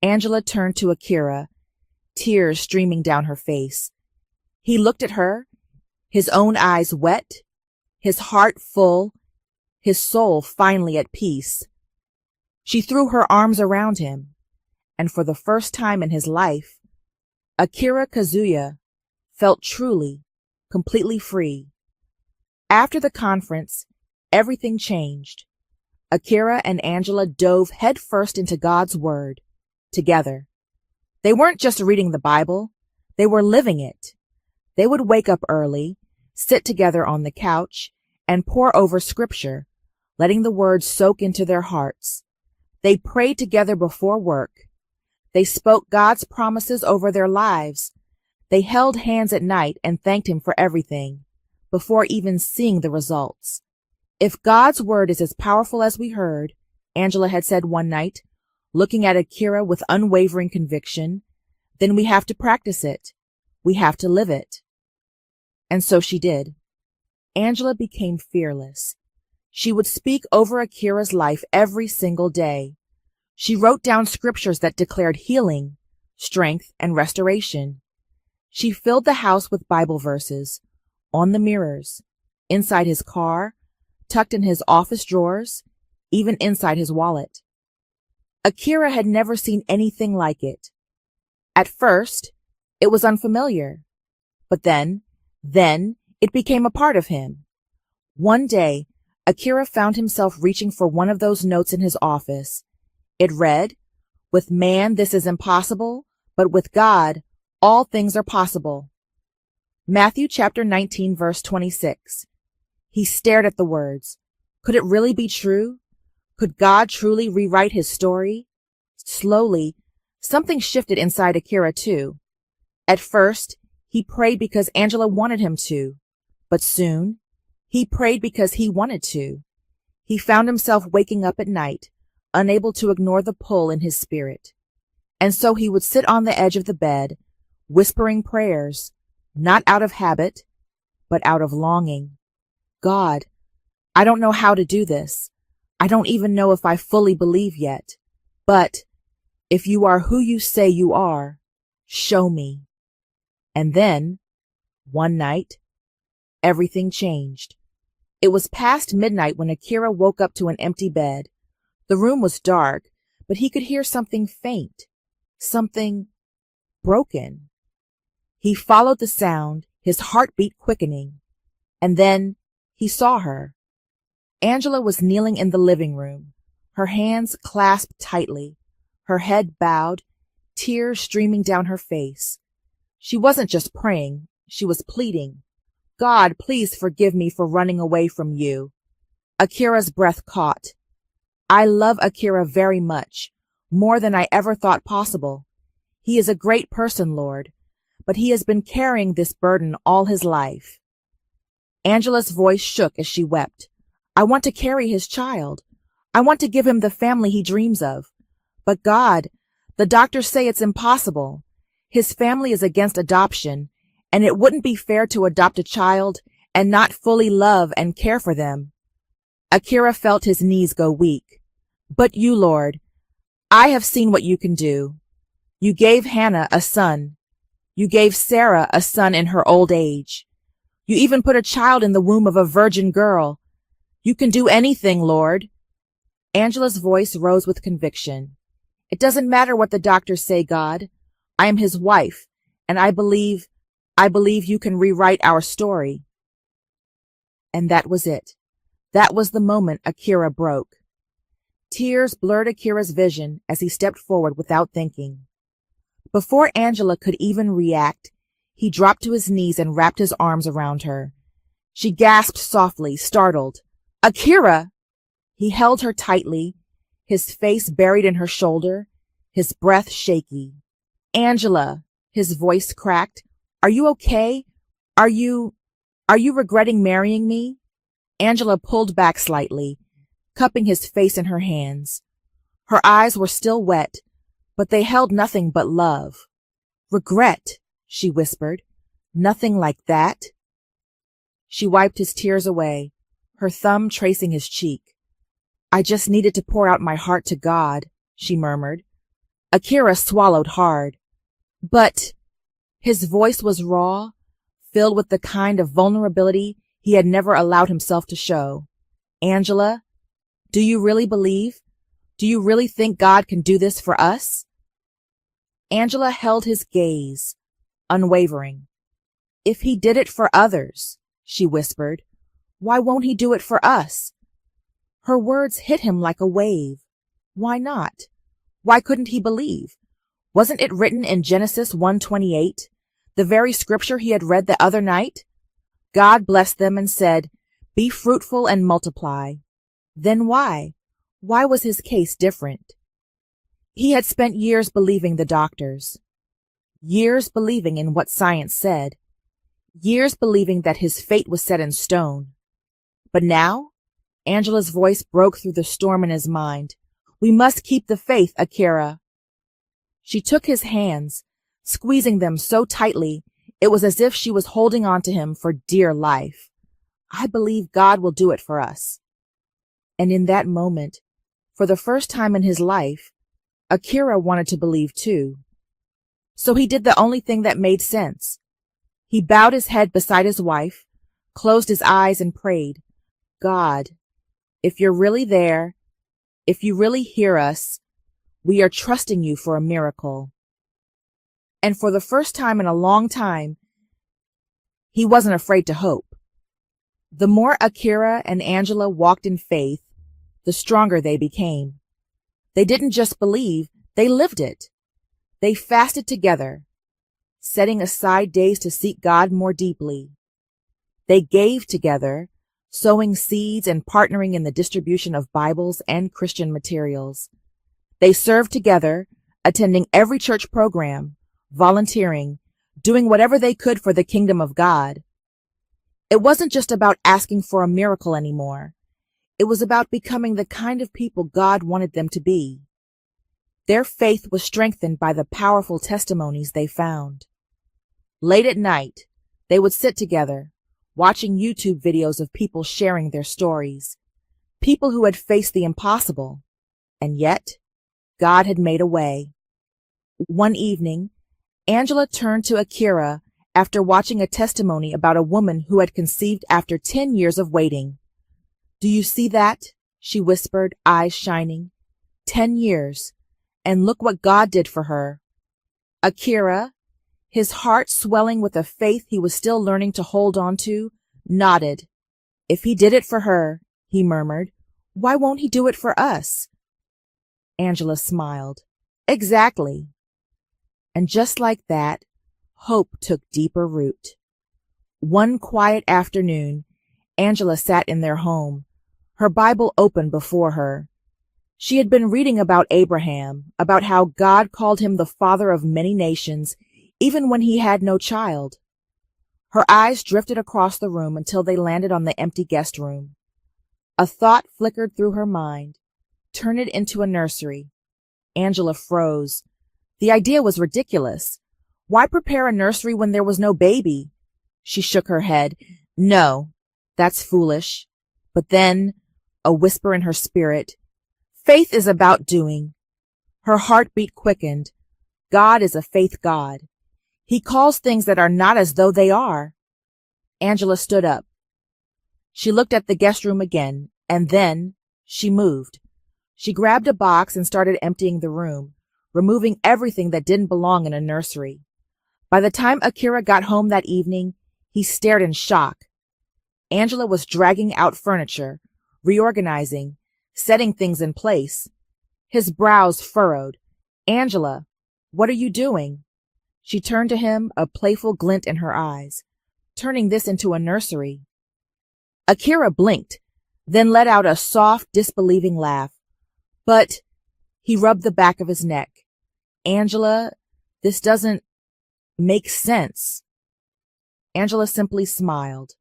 Angela turned to Akira, tears streaming down her face. He looked at her, his own eyes wet, his heart full, his soul finally at peace. She threw her arms around him, and for the first time in his life, Akira Kazuya felt truly, completely free. After the conference, everything changed. Akira and Angela dove headfirst into God's Word, together. They weren't just reading the Bible, they were living it. They would wake up early, sit together on the couch, and pore over Scripture, letting the words soak into their hearts. They prayed together before work. They spoke God's promises over their lives. They held hands at night and thanked Him for everything, before even seeing the results. "If God's word is as powerful as we heard," Angela had said one night, looking at Akira with unwavering conviction, "then we have to practice it. We have to live it." And so she did. Angela became fearless. She would speak over Akira's life every single day. She wrote down scriptures that declared healing, strength, and restoration. She filled the house with Bible verses, on the mirrors, inside his car, tucked in his office drawers, even inside his wallet. Akira had never seen anything like it. At first, it was unfamiliar, but then it became a part of him. One day, Akira found himself reaching for one of those notes in his office. It read, "With man this is impossible, but with God all things are possible." Matthew chapter 19, verse 26. He stared at the words. Could it really be true? Could God truly rewrite his story? Slowly, something shifted inside Akira too. At first, he prayed because Angela wanted him to, but soon, he prayed because he wanted to. He found himself waking up at night, unable to ignore the pull in his spirit. And so he would sit on the edge of the bed, whispering prayers, not out of habit, but out of longing. "God, I don't know how to do this. I don't even know if I fully believe yet. But if you are who you say you are, show me." And then, one night, everything changed. It was past midnight when Akira woke up to an empty bed. The room was dark, but he could hear something faint, something broken. He followed the sound, his heartbeat quickening, and then He saw her. Angela was kneeling in the living room, her hands clasped tightly, her head bowed, tears streaming down her face. She wasn't just praying, she was pleading. God, please forgive me for running away from you. Akira's breath caught. I love Akira very much, more than I ever thought possible. He is a great person, Lord, but he has been carrying this burden all his life. Angela's voice shook as she wept. I want to carry his child. I want to give him the family he dreams of. But God, the doctors say it's impossible. His family is against adoption, and it wouldn't be fair to adopt a child and not fully love and care for them. Akira felt his knees go weak. But you, Lord, I have seen what you can do. You gave Hannah a son. You gave Sarah a son in her old age. You even put a child in the womb of a virgin girl. You can do anything, Lord. Angela's voice rose with conviction. It doesn't matter what the doctors say, God. I am his wife, and I believe you can rewrite our story. And that was it. That was the moment Akira broke. Tears blurred Akira's vision as he stepped forward without thinking. Before Angela could even react, he dropped to his knees and wrapped his arms around her. She gasped softly, startled. Akira! He held her tightly, his face buried in her shoulder, his breath shaky. Angela, his voice cracked. Are you okay? Are you regretting marrying me? Angela pulled back slightly, cupping his face in her hands. Her eyes were still wet, but they held nothing but love. Regret, she whispered. Nothing like that. She wiped his tears away, her thumb tracing his cheek. I just needed to pour out my heart to God, she murmured. Akira swallowed hard. But his voice was raw, filled with the kind of vulnerability he had never allowed himself to show. Angela, do you really believe? Do you really think God can do this for us? Angela held his gaze, unwavering. If he did it for others, she whispered, why won't he do it for us? Her words hit him like a wave. Why not? Why couldn't he believe? Wasn't it written in Genesis 1:28, the very scripture he had read the other night? God blessed them and said, be fruitful and multiply. Then why? Why was his case different? He had spent years believing the doctors, years believing in what science said, years believing that his fate was set in stone. But now, Angela's voice broke through the storm in his mind. We must keep the faith, Akira. She took his hands, squeezing them so tightly it was as if she was holding on to him for dear life. I believe God will do it for us. And in that moment, for the first time in his life, Akira wanted to believe too. So he did the only thing that made sense. He bowed his head beside his wife, closed his eyes and prayed, God, if you're really there, if you really hear us, we are trusting you for a miracle. And for the first time in a long time, he wasn't afraid to hope. The more Akira and Angela walked in faith, the stronger they became. They didn't just believe, they lived it. They fasted together, setting aside days to seek God more deeply. They gave together, sowing seeds and partnering in the distribution of Bibles and Christian materials. They served together, attending every church program, volunteering, doing whatever they could for the kingdom of God. It wasn't just about asking for a miracle anymore. It was about becoming the kind of people God wanted them to be. Their faith was strengthened by the powerful testimonies they found. Late at night, they would sit together, watching YouTube videos of people sharing their stories, people who had faced the impossible, and yet God had made a way. One evening, Angela turned to Akira after watching a testimony about a woman who had conceived after 10 years of waiting. Do you see that? She whispered, eyes shining. 10 years, and look what God did for her. Akira, his heart swelling with a faith he was still learning to hold on to, nodded. If he did it for her, he murmured, why won't he do it for us? Angela smiled. Exactly. And just like that, hope took deeper root. One quiet afternoon, Angela sat in their home, her Bible open before her. She had been reading about Abraham, about how God called him the father of many nations, even when he had no child. Her eyes drifted across the room until they landed on the empty guest room. A thought flickered through her mind. Turn it into a nursery. Angela froze. The idea was ridiculous. Why prepare a nursery when there was no baby? She shook her head. No, that's foolish. But then, a whisper in her spirit, faith is about doing. Her heartbeat quickened. God is a faith God. He calls things that are not as though they are. Angela stood up. She looked at the guest room again, and then she moved. She grabbed a box and started emptying the room, removing everything that didn't belong in a nursery. By the time Akira got home that evening, he stared in shock. Angela was dragging out furniture, reorganizing, setting things in place. His brows furrowed. Angela, what are you doing? She turned to him, a playful glint in her eyes. Turning this into a nursery. Akira blinked, then let out a soft, disbelieving laugh. But he rubbed the back of his neck. Angela, this doesn't make sense. Angela simply smiled.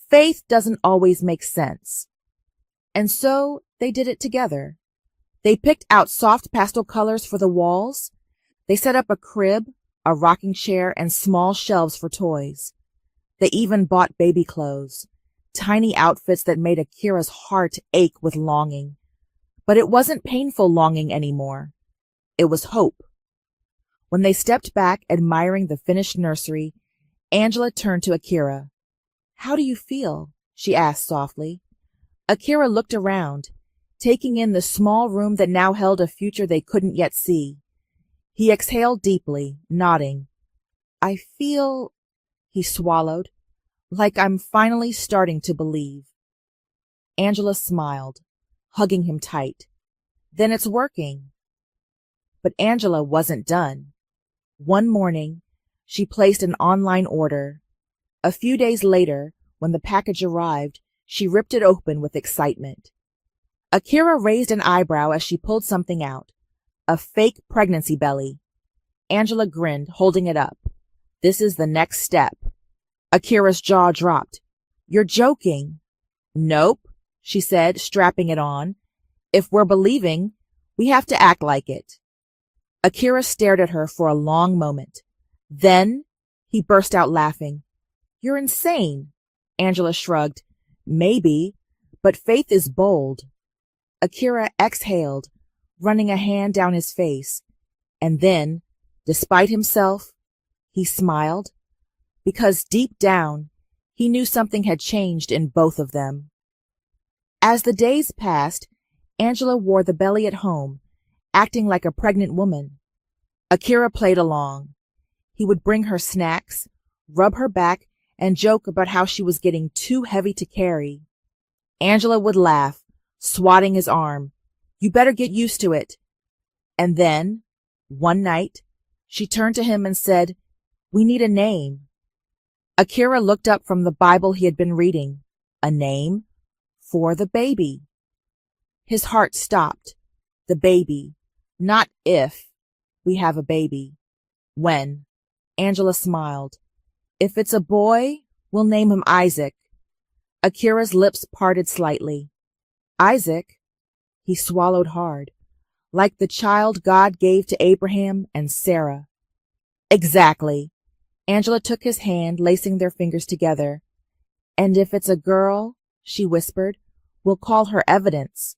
Faith doesn't always make sense. And so they did it together. They picked out soft pastel colors for the walls. They set up a crib, a rocking chair, and small shelves for toys. They even bought baby clothes, tiny outfits that made Akira's heart ache with longing. But it wasn't painful longing anymore. It was hope. When they stepped back, admiring the finished nursery, Angela turned to Akira. How do you feel? She asked softly. Akira looked around, taking in the small room that now held a future they couldn't yet see. He exhaled deeply, nodding. I feel, he swallowed, like I'm finally starting to believe. Angela smiled, hugging him tight. Then it's working. But Angela wasn't done. One morning, she placed an online order. A few days later, when the package arrived, she ripped it open with excitement. Akira raised an eyebrow as she pulled something out. A fake pregnancy belly. Angela grinned, holding it up. This is the next step. Akira's jaw dropped. You're joking. Nope, she said, strapping it on. If we're believing, we have to act like it. Akira stared at her for a long moment. Then he burst out laughing. You're insane. Angela shrugged. Maybe, but faith is bold. Akira exhaled, running a hand down his face, and then, despite himself, he smiled, because deep down, he knew something had changed in both of them. As the days passed, Angela wore the belly at home, acting like a pregnant woman. Akira played along. He would bring her snacks, rub her back, and joke about how she was getting too heavy to carry. Angela would laugh, swatting his arm. You better get used to it. And then, one night, she turned to him and said, We need a name. Akira looked up from the Bible he had been reading. A name? For the baby. His heart stopped. The baby. Not if we have a baby. When. Angela smiled. If it's a boy, we'll name him Isaac. Akira's lips parted slightly. Isaac? He swallowed hard. Like the child God gave to Abraham and Sarah. Exactly. Angela took his hand, lacing their fingers together. And if it's a girl, she whispered, we'll call her Evidence.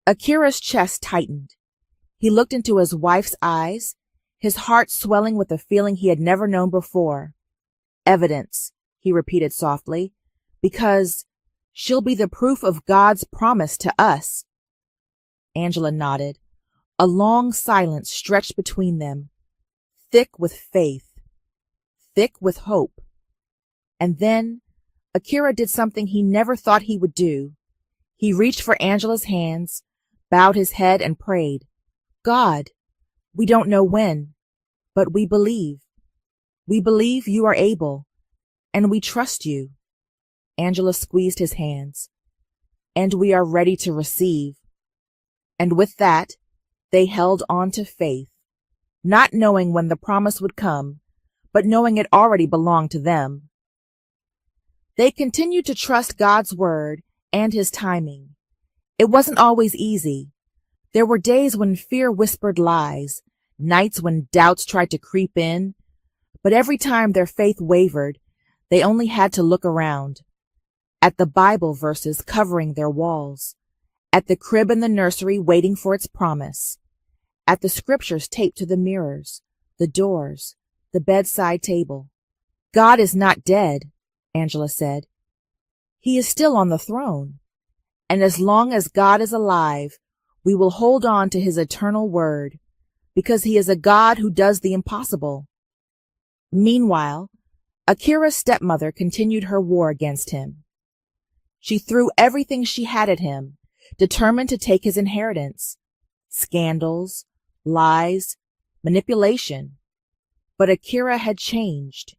Akira's chest tightened. He looked into his wife's eyes, his heart swelling with a feeling he had never known before. Evidence, he repeated softly, because she'll be the proof of God's promise to us. Angela nodded. A long silence stretched between them, thick with faith, thick with hope. And then Akira did something he never thought he would do. He reached for Angela's hands, bowed his head, and prayed, "God, we don't know when, but we believe. We believe you are able, and we trust you." Angela squeezed his hands. "And we are ready to receive." And with that, they held on to faith, not knowing when the promise would come, but knowing it already belonged to them. They continued to trust God's word and his timing. It wasn't always easy. There were days when fear whispered lies, nights when doubts tried to creep in, but every time their faith wavered, they only had to look around, at the Bible verses covering their walls, at the crib in the nursery waiting for its promise, at the scriptures taped to the mirrors, the doors, the bedside table. "God is not dead," Angela said. "He is still on the throne. And as long as God is alive, we will hold on to his eternal word, because he is a God who does the impossible." Meanwhile, Akira's stepmother continued her war against him. She threw everything she had at him, determined to take his inheritance. Scandals, lies, manipulation. But Akira had changed.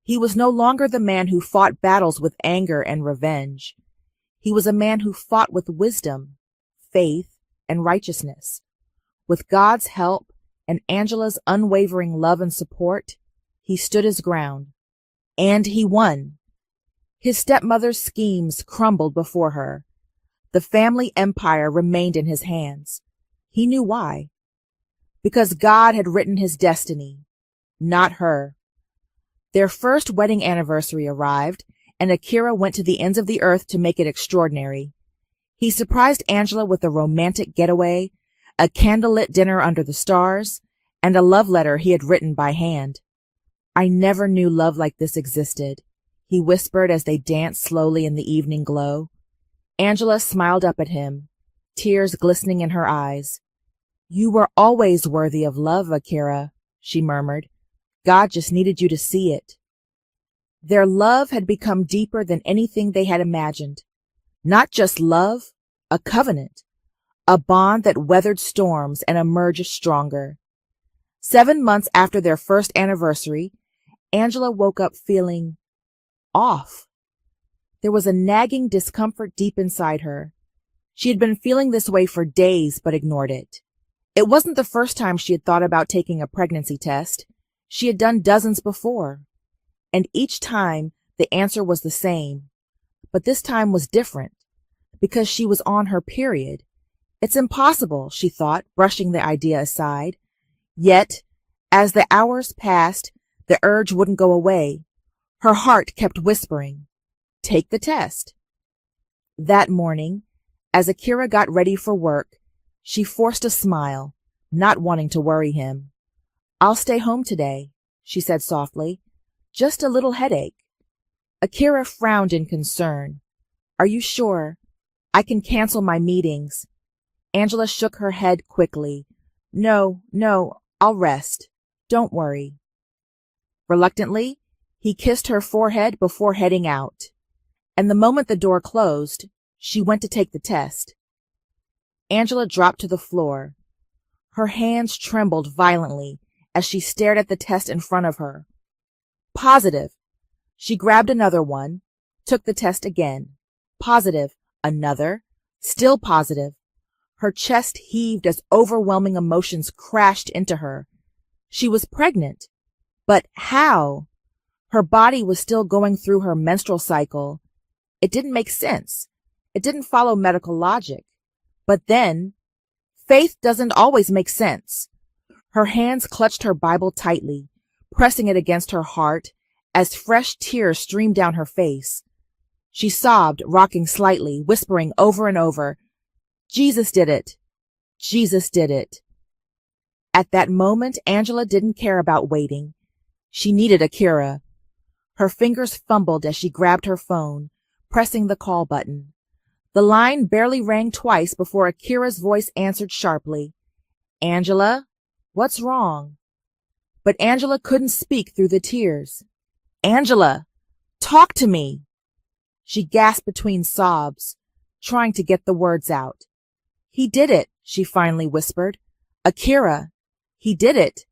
He was no longer the man who fought battles with anger and revenge. He was a man who fought with wisdom, faith, and righteousness. With God's help and Angela's unwavering love and support, he stood his ground. And he won. His stepmother's schemes crumbled before her. The family empire remained in his hands. He knew why. Because God had written his destiny, not her. Their first wedding anniversary arrived, and Akira went to the ends of the earth to make it extraordinary. He surprised Angela with a romantic getaway, a candlelit dinner under the stars, and a love letter he had written by hand. "I never knew love like this existed," he whispered as they danced slowly in the evening glow. Angela smiled up at him, tears glistening in her eyes. "You were always worthy of love, Akira," she murmured. "God just needed you to see it." Their love had become deeper than anything they had imagined. Not just love, a covenant, a bond that weathered storms and emerged stronger. 7 months after their first anniversary, Angela woke up feeling off. There was a nagging discomfort deep inside her. She had been feeling this way for days, but ignored it. It wasn't the first time she had thought about taking a pregnancy test. She had done dozens before. And each time, the answer was the same. But this time was different, because she was on her period. It's impossible, she thought, brushing the idea aside. Yet, as the hours passed, the urge wouldn't go away. Her heart kept whispering, "Take the test." That morning, as Akira got ready for work, she forced a smile, not wanting to worry him. "I'll stay home today," she said softly. "Just a little headache." Akira frowned in concern. "Are you sure? I can cancel my meetings." Angela shook her head quickly. No, I'll rest. Don't worry." Reluctantly, he kissed her forehead before heading out. And the moment the door closed, she went to take the test. Angela dropped to the floor. Her hands trembled violently as she stared at the test in front of her. Positive. She grabbed another one, took the test again. Positive. Another. Still positive. Her chest heaved as overwhelming emotions crashed into her. She was pregnant. But how? Her body was still going through her menstrual cycle. It didn't make sense. It didn't follow medical logic. But then, faith doesn't always make sense. Her hands clutched her Bible tightly, pressing it against her heart as fresh tears streamed down her face. She sobbed, rocking slightly, whispering over and over, "Jesus did it. Jesus did it." At that moment, Angela didn't care about waiting. She needed Akira. Her fingers fumbled as she grabbed her phone, pressing the call button. The line barely rang twice before Akira's voice answered sharply. "Angela, what's wrong?" But Angela couldn't speak through the tears. "Angela, talk to me." She gasped between sobs, trying to get the words out. "He did it," she finally whispered. "Akira, he did it."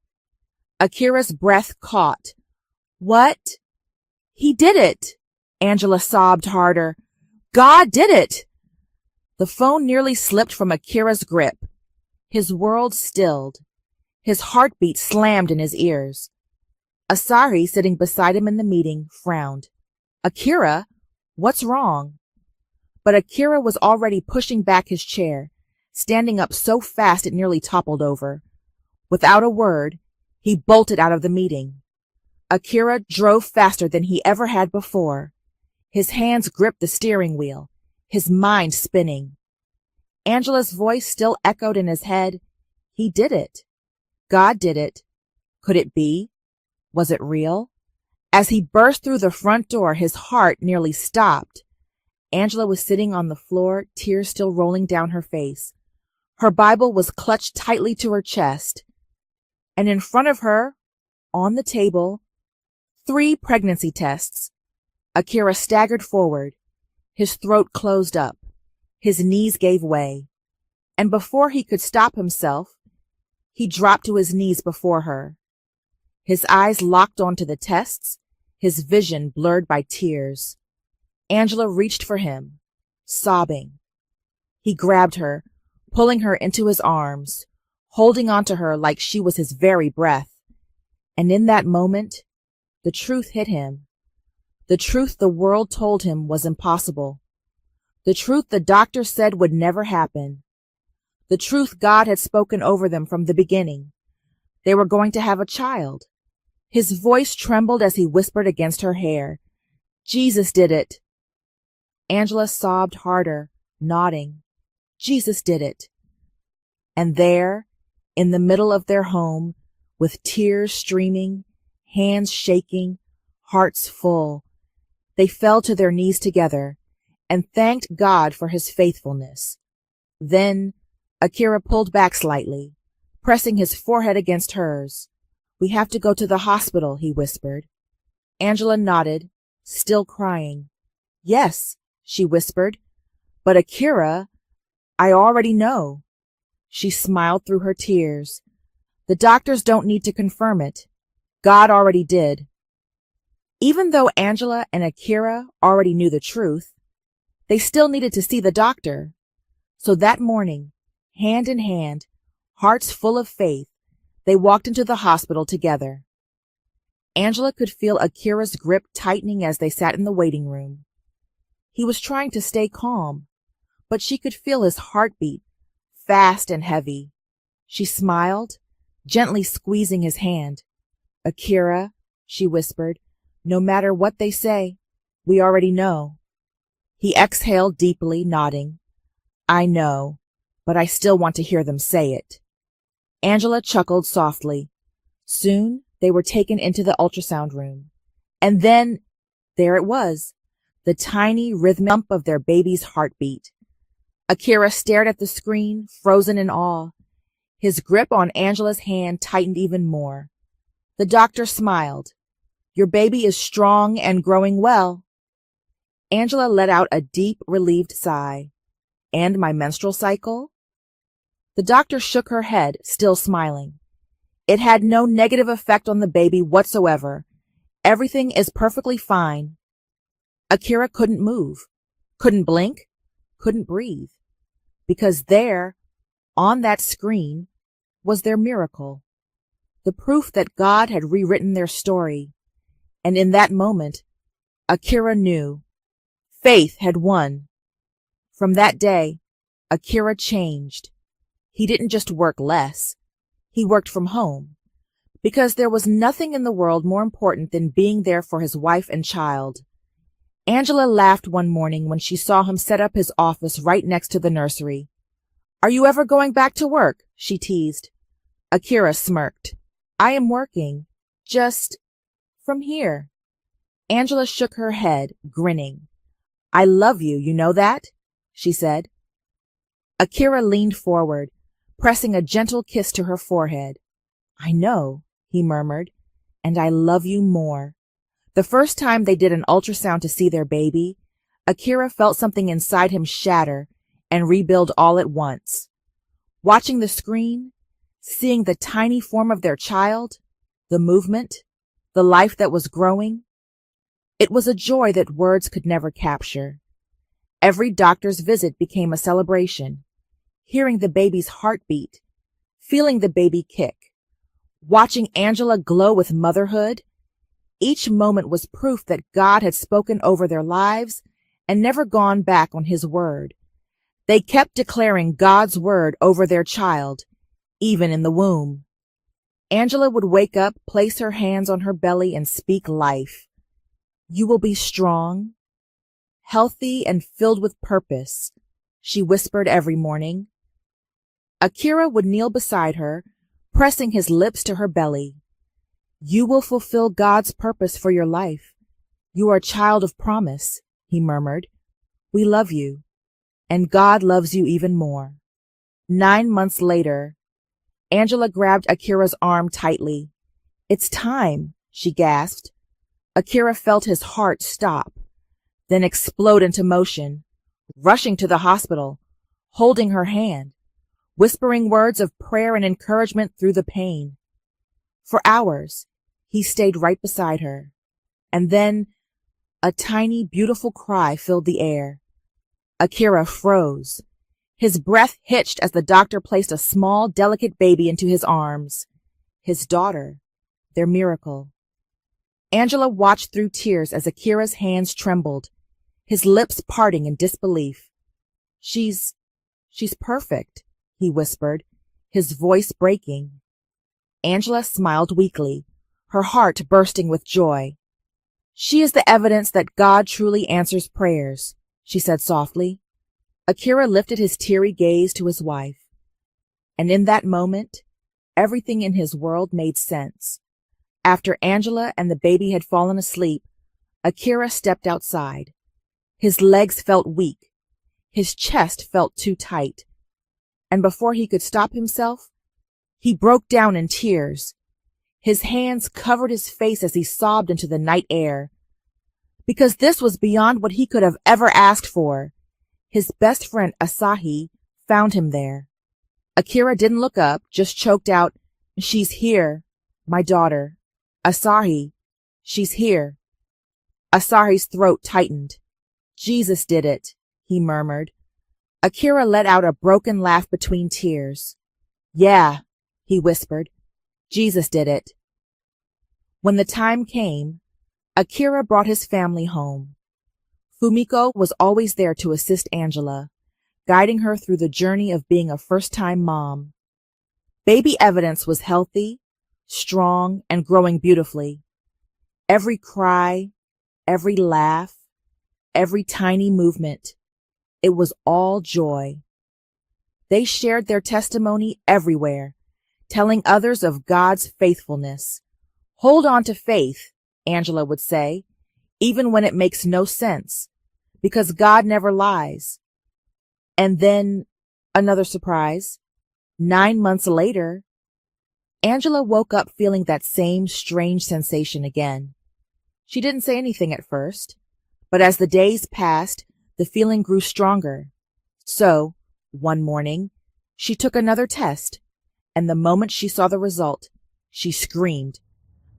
Akira's breath caught. "What?" "He did it." Angela sobbed harder. "God did it." The phone nearly slipped from Akira's grip. His world stilled. His heartbeat slammed in his ears. Asahi, sitting beside him in the meeting, frowned. "Akira, what's wrong?" But Akira was already pushing back his chair, standing up so fast it nearly toppled over. Without a word, he bolted out of the meeting. Akira drove faster than he ever had before. His hands gripped the steering wheel, his mind spinning. Angela's voice still echoed in his head. He did it. God did it. Could it be? Was it real? As he burst through the front door, his heart nearly stopped. Angela was sitting on the floor, tears still rolling down her face. Her Bible was clutched tightly to her chest. And in front of her, on the table, 3 pregnancy tests. Akira staggered forward. His throat closed up. His knees gave way. And before he could stop himself, he dropped to his knees before her. His eyes locked onto the tests, his vision blurred by tears. Angela reached for him, sobbing. He grabbed her, pulling her into his arms, holding onto her like she was his very breath. And in that moment, the truth hit him. The truth the world told him was impossible. The truth the doctor said would never happen. The truth God had spoken over them from the beginning. They were going to have a child. His voice trembled as he whispered against her hair. "Jesus did it." Angela sobbed harder, nodding. Jesus did it. And there, in the middle of their home, with tears streaming, hands shaking, hearts full, they fell to their knees together and thanked God for his faithfulness. Then Akira pulled back slightly, pressing his forehead against hers. "We have to go to the hospital," he whispered. Angela nodded, still crying. "Yes," she whispered, "but Akira, I already know." She smiled through her tears. "The doctors don't need to confirm it. God already did." Even though Angela and Akira already knew the truth, they still needed to see the doctor. So that morning, hand in hand, hearts full of faith, they walked into the hospital together. Angela could feel Akira's grip tightening as they sat in the waiting room. He was trying to stay calm, but she could feel his heartbeat, fast and heavy. She smiled, gently squeezing his hand. "Akira," she whispered, "no matter what they say, we already know." He exhaled deeply, nodding. "I know, but I still want to hear them say it." Angela chuckled softly. Soon they were taken into the ultrasound room. And then, there it was, the tiny rhythmic thump of their baby's heartbeat. Akira stared at the screen, frozen in awe. His grip on Angela's hand tightened even more. The doctor smiled. "Your baby is strong and growing well." Angela let out a deep, relieved sigh. "And my menstrual cycle?" The doctor shook her head, still smiling. "It had no negative effect on the baby whatsoever. Everything is perfectly fine." Akira couldn't move, couldn't blink, couldn't breathe, because there, on that screen, was their miracle, the proof that God had rewritten their story. And in that moment, Akira knew. Faith had won. From that day, Akira changed. He didn't just work less. He worked from home, because there was nothing in the world more important than being there for his wife and child. Angela laughed one morning when she saw him set up his office right next to the nursery. "Are you ever going back to work?" she teased. Akira smirked. "I am working. Just from here." Angela shook her head, grinning. "I love you, you know that?" she said. Akira leaned forward, pressing a gentle kiss to her forehead. "I know," he murmured, "and I love you more." The first time they did an ultrasound to see their baby, Akira felt something inside him shatter and rebuild all at once. Watching the screen, seeing the tiny form of their child, the movement, the life that was growing, it was a joy that words could never capture. Every doctor's visit became a celebration, hearing the baby's heartbeat, feeling the baby kick, watching Angela glow with motherhood. Each moment was proof that God had spoken over their lives and never gone back on his word. They kept declaring God's word over their child, even in the womb. Angela would wake up, place her hands on her belly, and speak life. "You will be strong, healthy, and filled with purpose," she whispered every morning. Akira would kneel beside her, pressing his lips to her belly. "You will fulfill God's purpose for your life. You are a child of promise," he murmured. "We love you, and God loves you even more." 9 months later, Angela grabbed Akira's arm tightly. "It's time," she gasped. Akira felt his heart stop, then explode into motion, rushing to the hospital, holding her hand, whispering words of prayer and encouragement through the pain. For hours, he stayed right beside her, and then a tiny, beautiful cry filled the air. Akira froze. His breath hitched as the doctor placed a small, delicate baby into his arms. His daughter, their miracle. Angela watched through tears as Akira's hands trembled, his lips parting in disbelief. She's perfect," he whispered, his voice breaking. Angela smiled weakly, her heart bursting with joy. "She is the evidence that God truly answers prayers," she said softly. Akira lifted his teary gaze to his wife, and in that moment, everything in his world made sense. After Angela and the baby had fallen asleep, Akira stepped outside. His legs felt weak. His chest felt too tight. And before he could stop himself, he broke down in tears. His hands covered his face as he sobbed into the night air. Because this was beyond what he could have ever asked for. His best friend Asahi found him there. Akira didn't look up, just choked out, "She's here, my daughter. Asahi, she's here." Asahi's throat tightened. "Jesus did it," he murmured. Akira let out a broken laugh between tears. "Yeah," he whispered. "Jesus did it." When the time came, Akira brought his family home. Fumiko was always there to assist Angela, guiding her through the journey of being a first-time mom. Baby Evidence was healthy, strong, and growing beautifully. Every cry, every laugh, every tiny movement, it was all joy. They shared their testimony everywhere, telling others of God's faithfulness. "Hold on to faith," Angela would say, "even when it makes no sense, because God never lies." And then, another surprise. 9 months later, Angela woke up feeling that same strange sensation again. She didn't say anything at first, but as the days passed, the feeling grew stronger. So, one morning, she took another test, and the moment she saw the result, she screamed.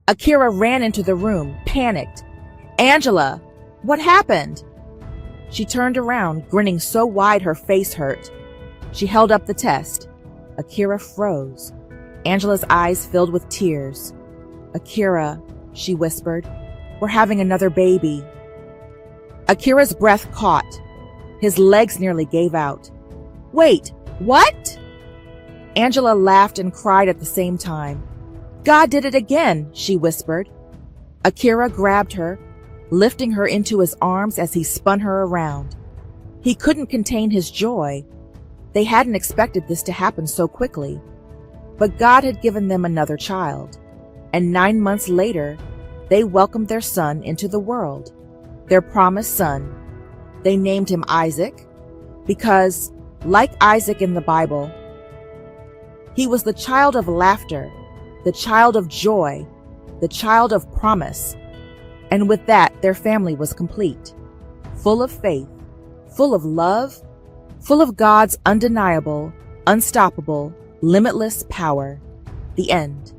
Akira ran into the room, panicked. "Angela, what happened?" She turned around, grinning so wide her face hurt. She held up the test. Akira froze. Angela's eyes filled with tears. "Akira," she whispered, "we're having another baby." Akira's breath caught. His legs nearly gave out. "Wait, what?" Angela laughed and cried at the same time. "God did it again," she whispered. Akira grabbed her, lifting her into his arms as he spun her around. He couldn't contain his joy. They hadn't expected this to happen so quickly. But God had given them another child, and 9 months later, they welcomed their son into the world, their promised son. They named him Isaac because, like Isaac in the Bible, he was the child of laughter, the child of joy, the child of promise. And with that, their family was complete. full of faith, full of love, full of God's undeniable, unstoppable, limitless power. The end.